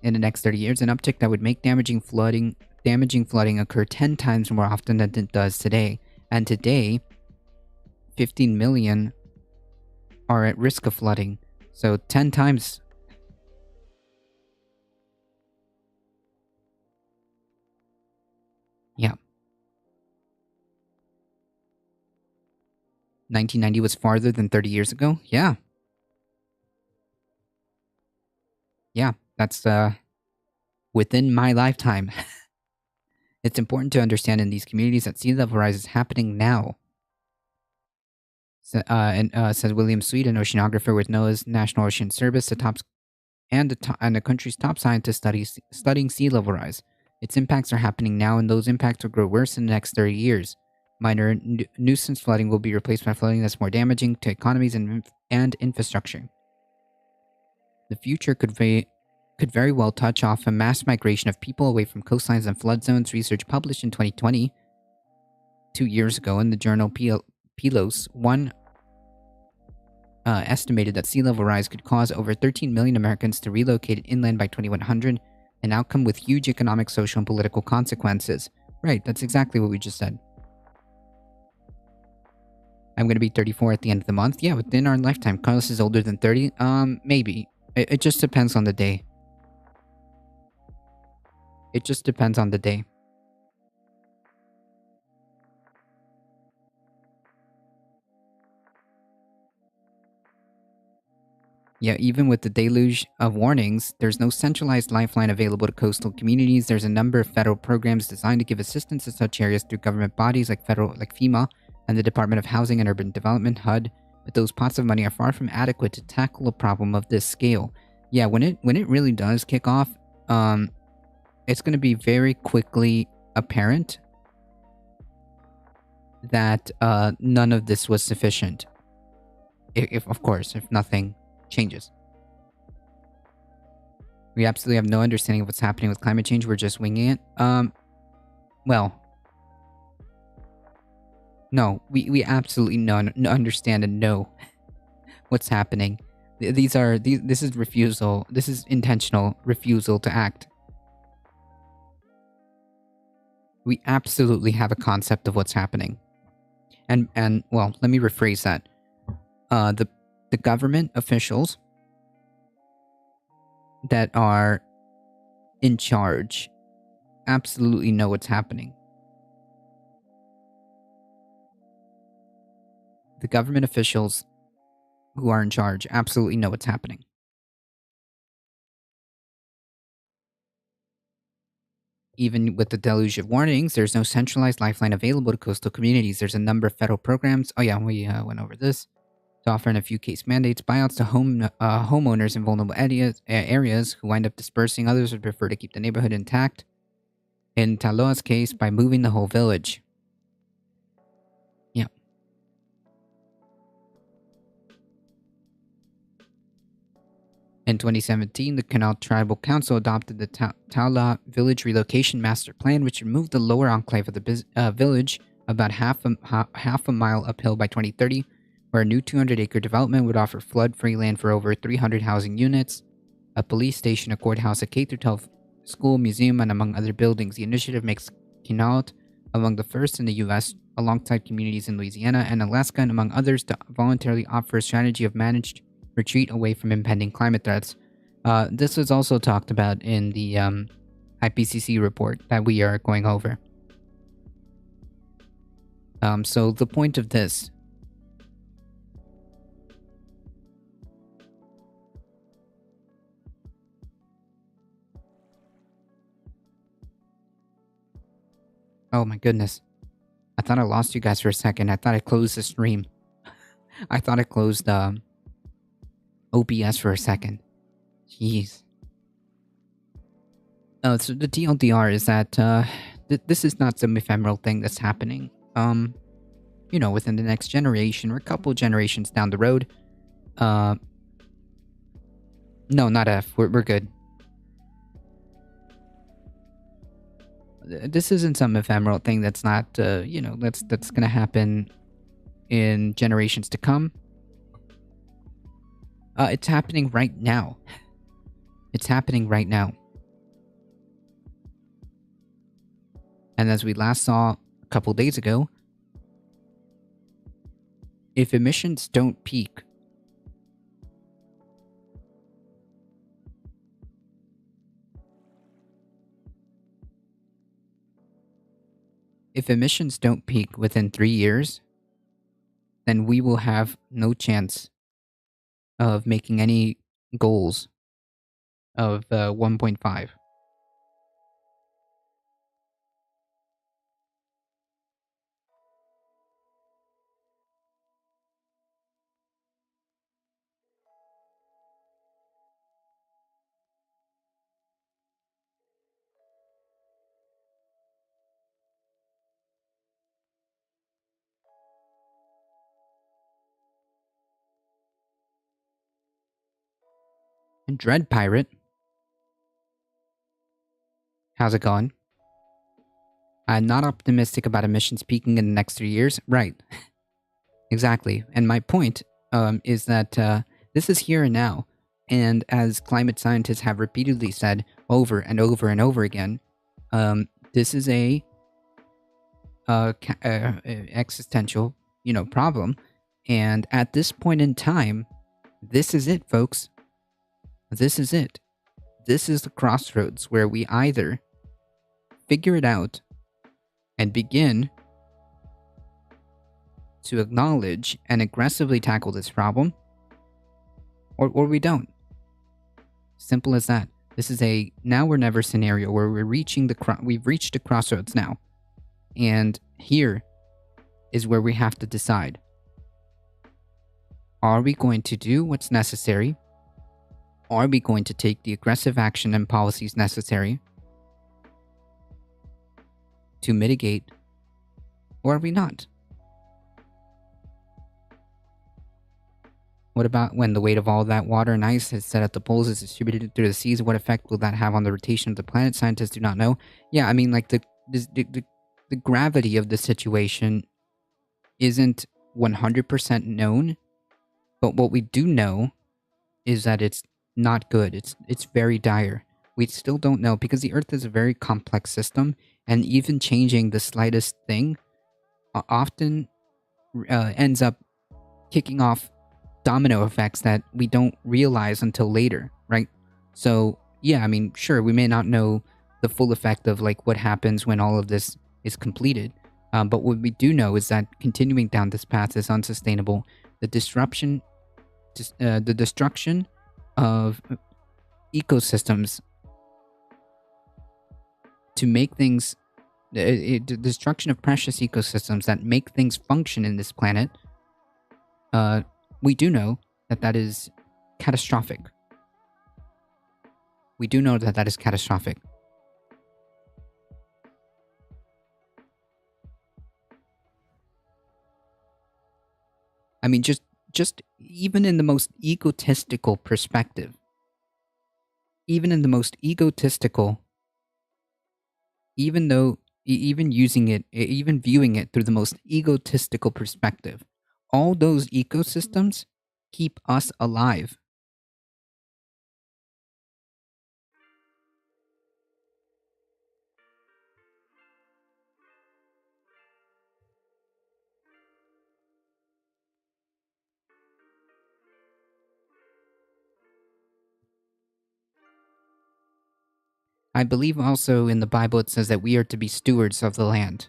In the next 30 years, an uptick that would make damaging flooding occur 10 times more often than it does today. And today, 15 million are at risk of flooding. So 10 times. Yeah. 1990 was farther than 30 years ago? Yeah. Yeah, that's within my lifetime. It's important to understand in these communities that sea level rise is happening now. Says William Sweet, an oceanographer with NOAA's National Ocean Service, the country's top scientist studying sea level rise. Its impacts are happening now, and those impacts will grow worse in the next 30 years. Minor nuisance flooding will be replaced by flooding that's more damaging to economies and infrastructure. The future could very well touch off a mass migration of people away from coastlines and flood zones. Research published in 2020, 2 years ago, in the journal PLOS, one estimated that sea level rise could cause over 13 million Americans to relocate inland by 2100, an outcome with huge economic, social, and political consequences. Right, that's exactly what we just said. I'm going to be 34 at the end of the month. Yeah, within our lifetime. Carlos is older than 30. Maybe. It just depends on the day. It just depends on the day. Yeah, even with the deluge of warnings, there's no centralized lifeline available to coastal communities. There's a number of federal programs designed to give assistance to such areas through government bodies like FEMA and the Department of Housing and Urban Development (HUD), but those pots of money are far from adequate to tackle a problem of this scale. Yeah, when it really does kick off, it's going to be very quickly apparent that none of this was sufficient. If of course, if nothing changes. We absolutely have no understanding of what's happening with climate change. We're just winging it. Well, no, we absolutely understand and know what's happening. This is refusal. This is intentional refusal to act. We absolutely have a concept of what's happening. And well, let me rephrase that. The government officials that are in charge absolutely know what's happening. The government officials who are in charge absolutely know what's happening. Even with the deluge of warnings, there's no centralized lifeline available to coastal communities. There's a number of federal programs. Oh yeah, we went over this. To offer in a few case mandates, buyouts to homeowners in vulnerable areas who wind up dispersing. Others would prefer to keep the neighborhood intact. In Taloa's case, by moving the whole village. Yeah. In 2017, the Canal Tribal Council adopted the Taula Village Relocation Master Plan, which removed the lower enclave of the village about half a mile uphill by 2030, where a new 200-acre development would offer flood-free land for over 300 housing units, a police station, a courthouse, a K-12 school, museum, and among other buildings. The initiative makes Quinault among the first in the U.S., alongside communities in Louisiana and Alaska, and among others, to voluntarily offer a strategy of managed retreat away from impending climate threats. This was also talked about in the IPCC report that we are going over. So the point of this... Oh my goodness. I thought I lost you guys for a second. I thought I closed the stream. I thought I closed OBS for a second. Jeez. So the TLDR is that this is not some ephemeral thing that's happening. Within the next generation or a couple generations down the road. No, not F. We're good. This isn't some ephemeral thing that's not, that's gonna happen in generations to come. It's happening right now. It's happening right now. And as we last saw a couple days ago, if emissions don't peak, within 3 years, then we will have no chance of making any goals of 1.5. And Dread Pirate, how's it going? I'm not optimistic about emissions peaking in the next 3 years. Right, exactly. And my point is that this is here and now. And as climate scientists have repeatedly said over and over and over again, this is a existential, problem. And at this point in time, this is it, folks. This is it. This is the crossroads where we either figure it out and begin to acknowledge and aggressively tackle this problem, or we don't. Simple as that. This is a now or never scenario where we've reached a crossroads now. And here is where we have to decide. Are we going to do what's necessary? Are we going to take the aggressive action and policies necessary to mitigate, or are we not? What about when the weight of all that water and ice is set at the poles is distributed through the seas? What effect will that have on the rotation of the planet? Scientists do not know. Yeah, I mean, like the gravity of the situation isn't 100% known, but what we do know is that it's not good. It's very dire. We still don't know because the Earth is a very complex system, and even changing the slightest thing often ends up kicking off domino effects that we don't realize until later, right? So, yeah, I mean, sure, we may not know the full effect of like what happens when all of this is completed. But what we do know is that continuing down this path is unsustainable. The destruction of ecosystems to make things, the destruction of precious ecosystems that make things function in this planet, we do know that that is catastrophic. We do know that that is catastrophic. I mean, just even in the most egotistical perspective, even in the most egotistical, even though, even using it, even viewing it through the most egotistical perspective, all those ecosystems keep us alive. I believe also in the Bible it says that we are to be stewards of the land.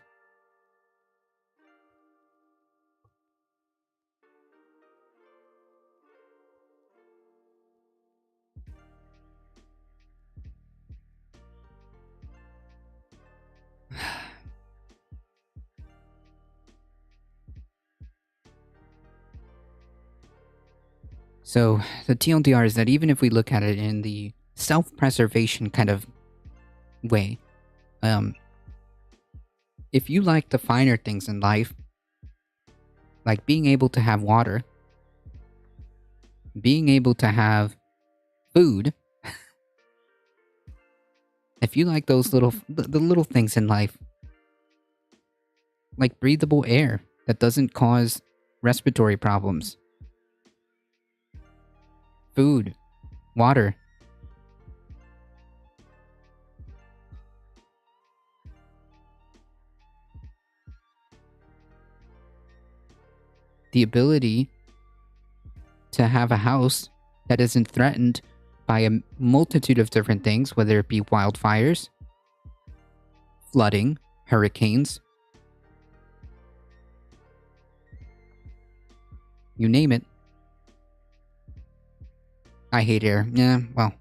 So the TLDR is that even if we look at it in the self-preservation kind of way, if you like the finer things in life, like being able to have water, being able to have food, if you like those the little things in life, like breathable air that doesn't cause respiratory problems, food, water, the ability to have a house that isn't threatened by a multitude of different things, whether it be wildfires, flooding, hurricanes, you name it. I hate air. Yeah, well,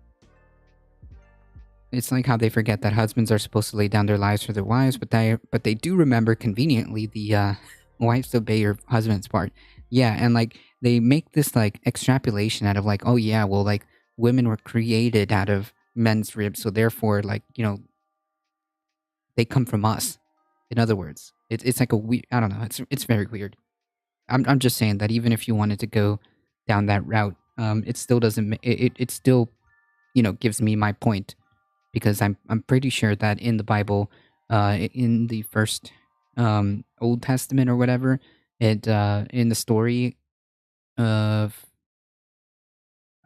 it's like how they forget that husbands are supposed to lay down their lives for their wives, but they do remember conveniently the wives obey your husband's part. Yeah, and like they make this like extrapolation out of like, oh yeah, well like women were created out of men's ribs, so therefore like they come from us. In other words, it's like a weird. I don't know. It's very weird. I'm just saying that even if you wanted to go down that route, it still doesn't. It still gives me my point, because I'm pretty sure that in the Bible, in the first Old Testament or whatever, it in the story of,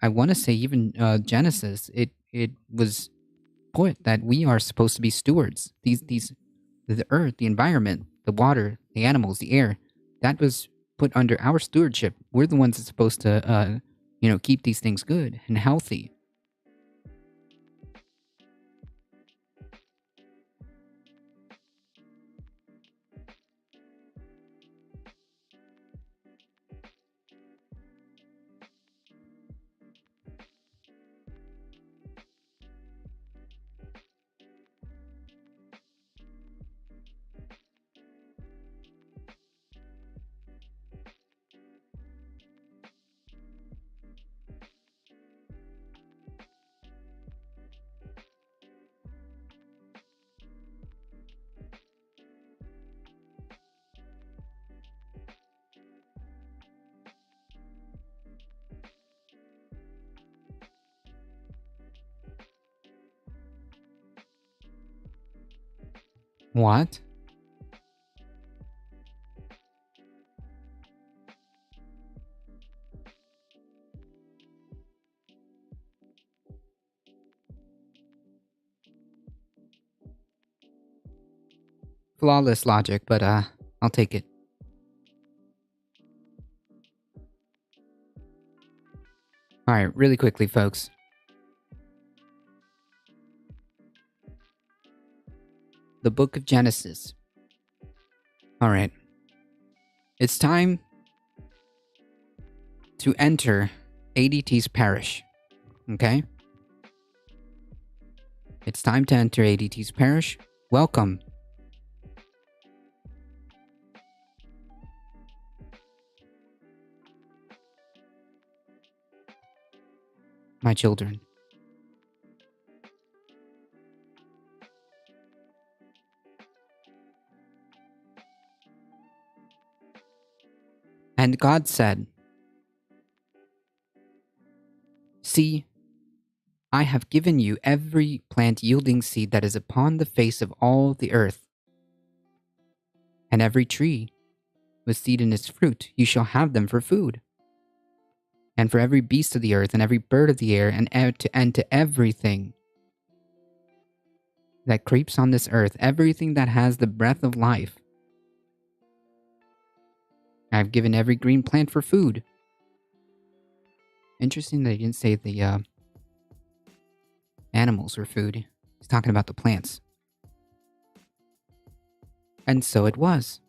I want to say, even Genesis, it was put that we are supposed to be stewards. These the earth, the environment, the water, the animals, the air, that was put under our stewardship. We're the ones that's supposed to keep these things good and healthy. What? Flawless logic, but I'll take it. All right, really quickly, folks. The book of Genesis. All right. It's time to enter ADT's parish. Okay? It's time to enter ADT's parish. Welcome. My children. And God said, "See, I have given you every plant yielding seed that is upon the face of all the earth, and every tree with seed in its fruit. You shall have them for food. And for every beast of the earth, and every bird of the air, and to everything that creeps on this earth, everything that has the breath of life, I have given every green plant for food." Interesting that he didn't say the animals were food. He's talking about the plants. And so it was.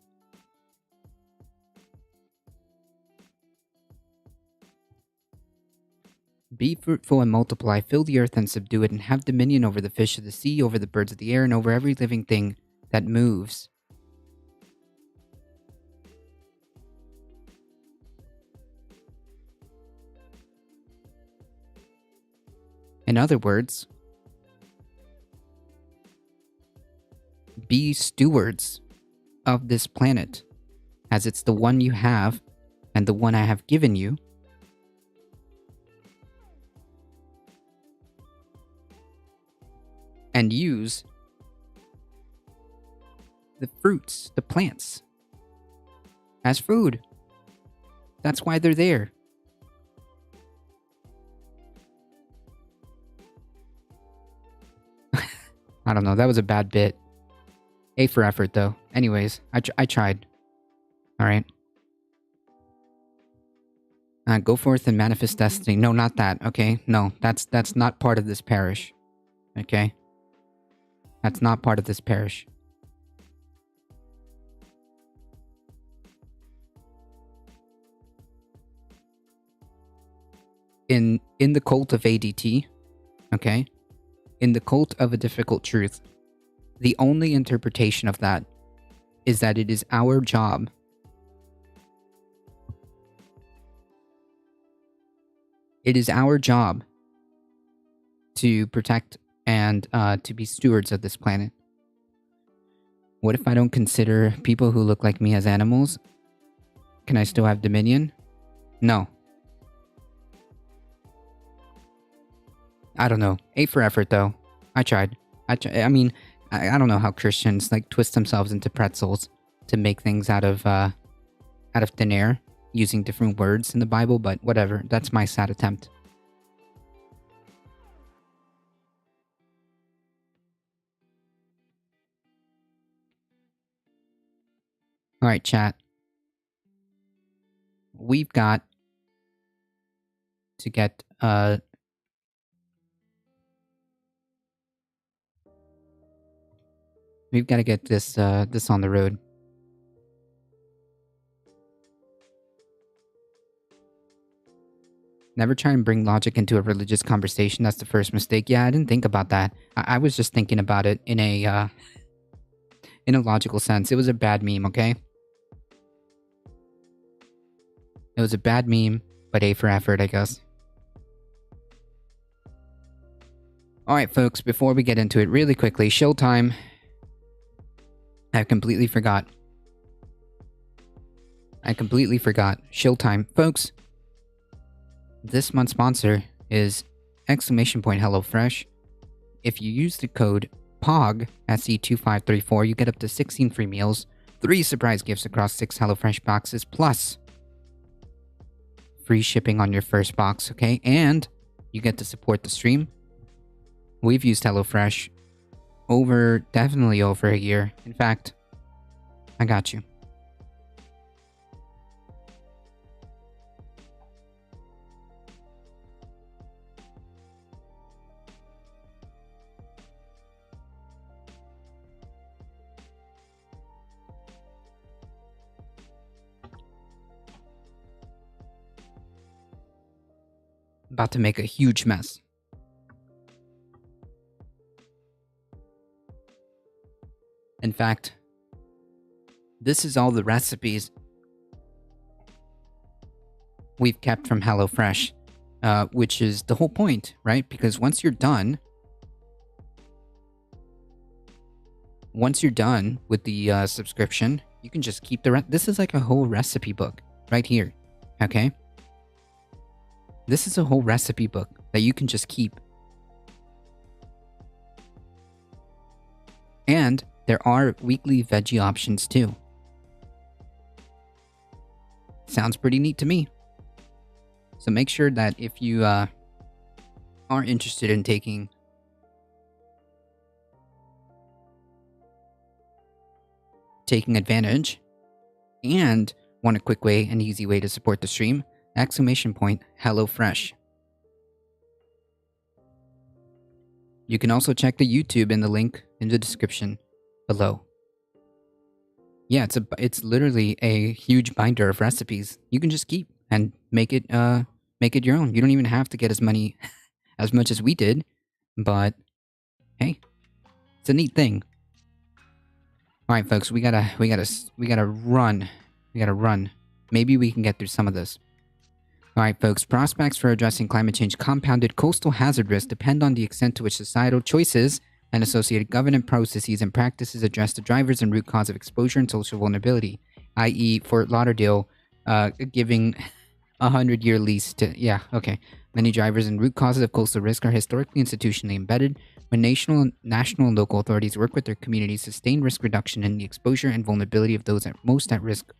Be fruitful and multiply, fill the earth and subdue it, and have dominion over the fish of the sea, over the birds of the air, and over every living thing that moves. In other words, be stewards of this planet, as it's the one you have and the one I have given you. And use the fruits, the plants, as food. That's why they're there. I don't know, that was a bad bit. A for effort, though. Anyways, I tried. Alright. Go forth and manifest destiny. No, not that, okay? No, that's not part of this parish. Okay? That's not part of this parish. In the cult of ADT, okay? In the cult of a difficult truth, the only interpretation of that is that it is our job to protect and to be stewards of this planet. What if I don't consider people who look like me as animals? Can I still have dominion? No. I don't know. A for effort, though. I tried. I mean, I don't know how Christians like twist themselves into pretzels to make things out of thin air using different words in the Bible, but whatever. That's my sad attempt. All right, chat. We've got to get we've got to get this on the road. Never try and bring logic into a religious conversation. That's the first mistake. Yeah, I didn't think about that. I was just thinking about it in a logical sense. It was a bad meme, okay? It was a bad meme, but A for effort, I guess. Alright, folks, before we get into it, really quickly, show time. I completely forgot. Show time. Folks, this month's sponsor is !HelloFresh. If you use the code POG, SE2534, you get up to 16 free meals, 3 surprise gifts across 6 HelloFresh boxes, plus free shipping on your first box, okay? And you get to support the stream. We've used HelloFresh definitely over a year. In fact, I got you. About to make a huge mess. In fact, this is all the recipes we've kept from HelloFresh, which is the whole point, right? Because once you're done with the subscription, you can just keep this is like a whole recipe book right here, okay? This is a whole recipe book that you can just keep. And there are weekly veggie options too. Sounds pretty neat to me. So make sure that if you are interested in taking advantage and want a quick way and easy way to support the stream, !HelloFresh. You can also check the YouTube in the link in the description below. Yeah, it's literally a huge binder of recipes you can just keep and make it your own. You don't even have to get as much as we did, but hey, it's a neat thing. All right, folks, we gotta run. Maybe we can get through some of this. All right, folks, prospects for addressing climate change compounded coastal hazard risk depend on the extent to which societal choices and associated governance processes and practices address the drivers and root cause of exposure and social vulnerability, i.e. Fort Lauderdale giving a 100-year lease to... Yeah, okay. Many drivers and root causes of coastal risk are historically institutionally embedded. When national and local authorities work with their communities, sustained risk reduction in the exposure and vulnerability of those most at risk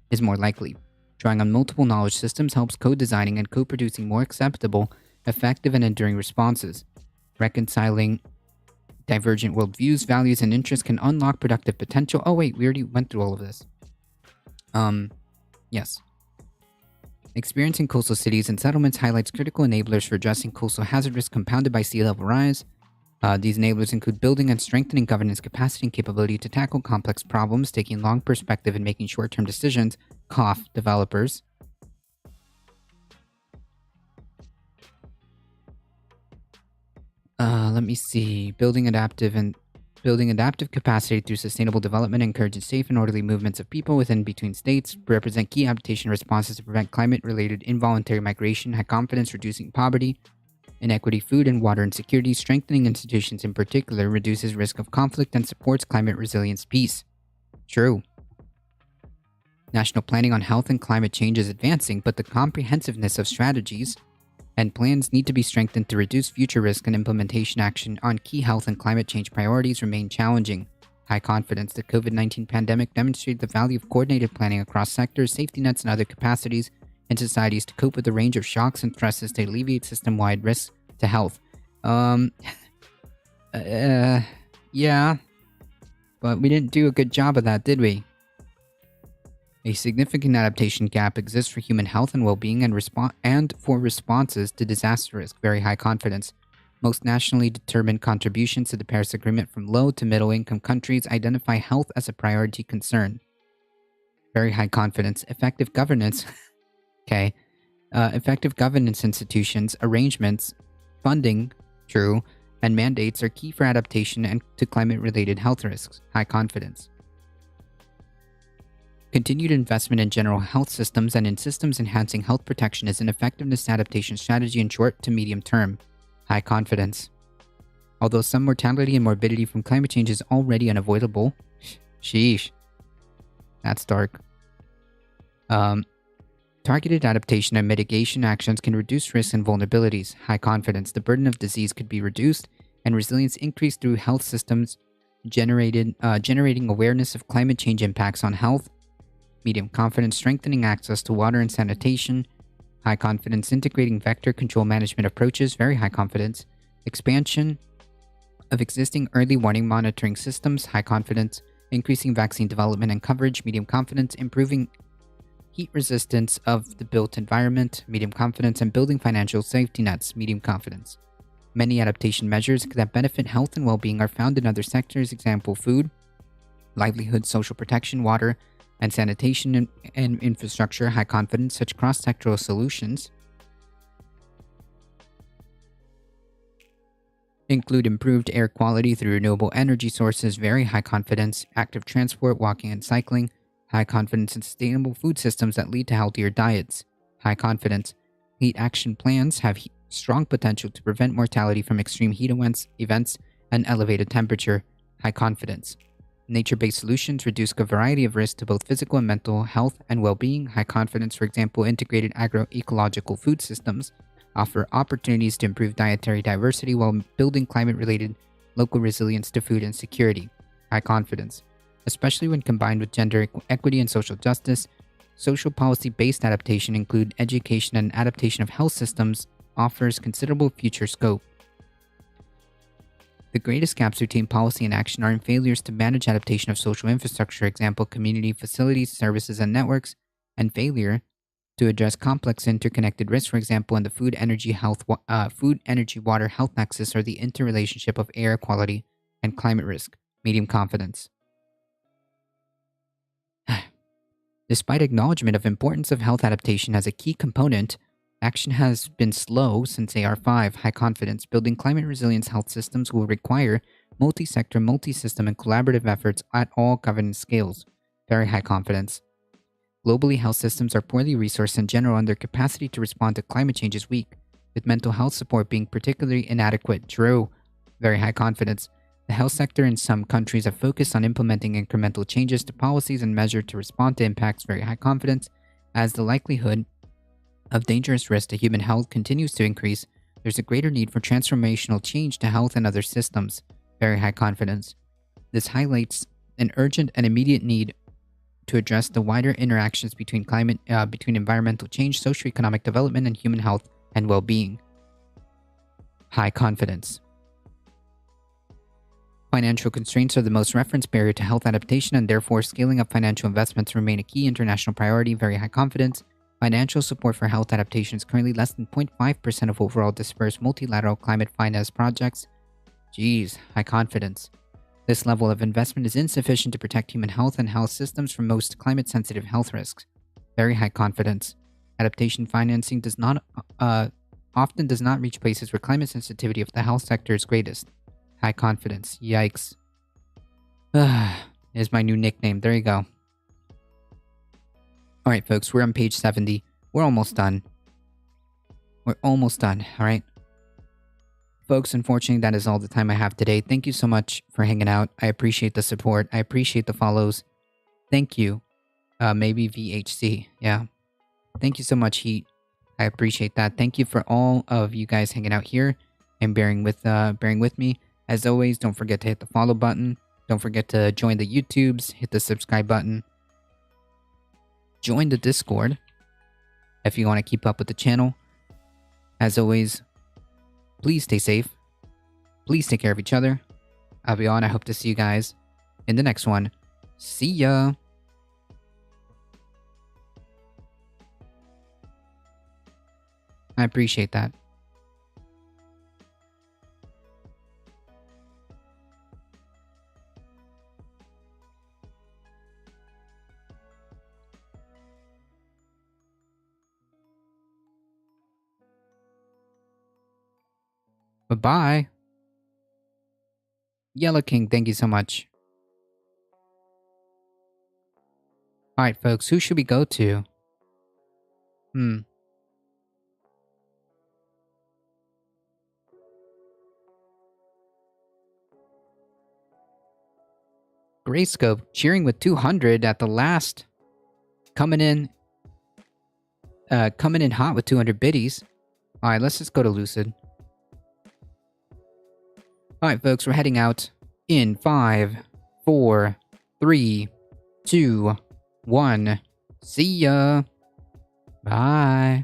is more likely. Drawing on multiple knowledge systems helps co-designing and co-producing more acceptable, effective, and enduring responses. Reconciling divergent worldviews, values, and interests can unlock productive potential. Oh wait, we already went through all of this. Yes. Experiencing coastal cities and settlements highlights critical enablers for addressing coastal hazard risk compounded by sea level rise. These enablers include building and strengthening governance capacity and capability to tackle complex problems, taking long perspective and making short-term decisions. Cough, developers. Let me see. Building adaptive capacity through sustainable development encourages safe and orderly movements of people within and between states, represent key adaptation responses to prevent climate-related involuntary migration, high confidence, reducing poverty, inequity, food and water insecurity, strengthening institutions in particular, reduces risk of conflict and supports climate resilience peace. True. National planning on health and climate change is advancing, but the comprehensiveness of strategies and plans need to be strengthened to reduce future risk, and implementation action on key health and climate change priorities remain challenging. High confidence. The COVID-19 pandemic demonstrated the value of coordinated planning across sectors, safety nets, and other capacities in societies to cope with a range of shocks and stresses to alleviate system-wide risks to health. Yeah, but we didn't do a good job of that, did we? A significant adaptation gap exists for human health and well-being and for responses to disaster risk. Very high confidence. Most nationally determined contributions to the Paris Agreement from low to middle-income countries identify health as a priority concern. Very high confidence. Effective governance. Okay. Effective governance institutions, arrangements, funding, true, and mandates are key for adaptation and to climate-related health risks. High confidence. Continued investment in general health systems and in systems enhancing health protection is an effectiveness adaptation strategy in short to medium term. High confidence. Although some mortality and morbidity from climate change is already unavoidable, sheesh, that's dark. Targeted adaptation and mitigation actions can reduce risks and vulnerabilities. High confidence. The burden of disease could be reduced and resilience increased through health systems generating awareness of climate change impacts on health. Medium confidence. Strengthening access to water and sanitation. High confidence. Integrating vector control management approaches. Very high confidence. Expansion of existing early warning monitoring systems. High confidence. Increasing vaccine development and coverage. Medium confidence. Improving heat resistance of the built environment. Medium confidence. And building financial safety nets. Medium confidence. Many adaptation measures that benefit health and well-being are found in other sectors, example food, livelihood, social protection, water, and sanitation and infrastructure. High confidence. Such cross-sectoral solutions include improved air quality through renewable energy sources. Very high confidence. Active transport, walking and cycling. High confidence in sustainable food systems that lead to healthier diets. High confidence. Heat action plans have strong potential to prevent mortality from extreme heat events and elevated temperature. High confidence. Nature-based solutions reduce a variety of risks to both physical and mental health and well-being. High confidence. For example, integrated agroecological food systems offer opportunities to improve dietary diversity while building climate-related local resilience to food insecurity. High confidence. Especially when combined with gender equity and social justice, social policy-based adaptation, include education and adaptation of health systems, offers considerable future scope. The greatest gaps between policy and action are in failures to manage adaptation of social infrastructure, example, community facilities, services, and networks, and failure to address complex interconnected risks, for example, in the food, energy, water, health nexus, or the interrelationship of air quality and climate risk. Medium confidence. Despite acknowledgement of importance of health adaptation as a key component, action has been slow since AR5. High confidence. Building climate resilience health systems will require multi-sector, multi-system, and collaborative efforts at all governance scales. Very high confidence. Globally, health systems are poorly resourced in general, and their capacity to respond to climate change is weak, with mental health support being particularly inadequate. True. Very high confidence. The health sector in some countries have focused on implementing incremental changes to policies and measures to respond to impacts. Very high confidence. As the likelihood of dangerous risk to human health continues to increase, there's a greater need for transformational change to health and other systems. Very high confidence. This highlights an urgent and immediate need to address the wider interactions between environmental change, socioeconomic development, and human health and well-being. High confidence. Financial constraints are the most referenced barrier to health adaptation, and therefore scaling up financial investments remain a key international priority. Very high confidence. Financial support for health adaptation is currently less than 0.5% of overall dispersed multilateral climate finance projects. Geez, high confidence. This level of investment is insufficient to protect human health and health systems from most climate-sensitive health risks. Very high confidence. Adaptation financing often does not reach places where climate sensitivity of the health sector is greatest. High confidence. Yikes. Is my new nickname. There you go. Alright, folks, we're on page 70. We're almost done. Alright? Folks, unfortunately, that is all the time I have today. Thank you so much for hanging out. I appreciate the support. I appreciate the follows. Thank you. Maybe VHC. Yeah. Thank you so much, Heat. I appreciate that. Thank you for all of you guys hanging out here and bearing with me. As always, don't forget to hit the follow button. Don't forget to join the YouTubes, hit the subscribe button. Join the Discord if you want to keep up with the channel. As always, please stay safe. Please take care of each other. I'll be on. I hope to see you guys in the next one. See ya. I appreciate that. Bye-bye. Yellow King, thank you so much. Alright, folks, who should we go to? Grayscope cheering with 200 at the last. Coming in hot with 200 biddies. Alright, let's just go to Lucid. Alright, folks, we're heading out in 5, 4, 3, 2, 1. See ya. Bye.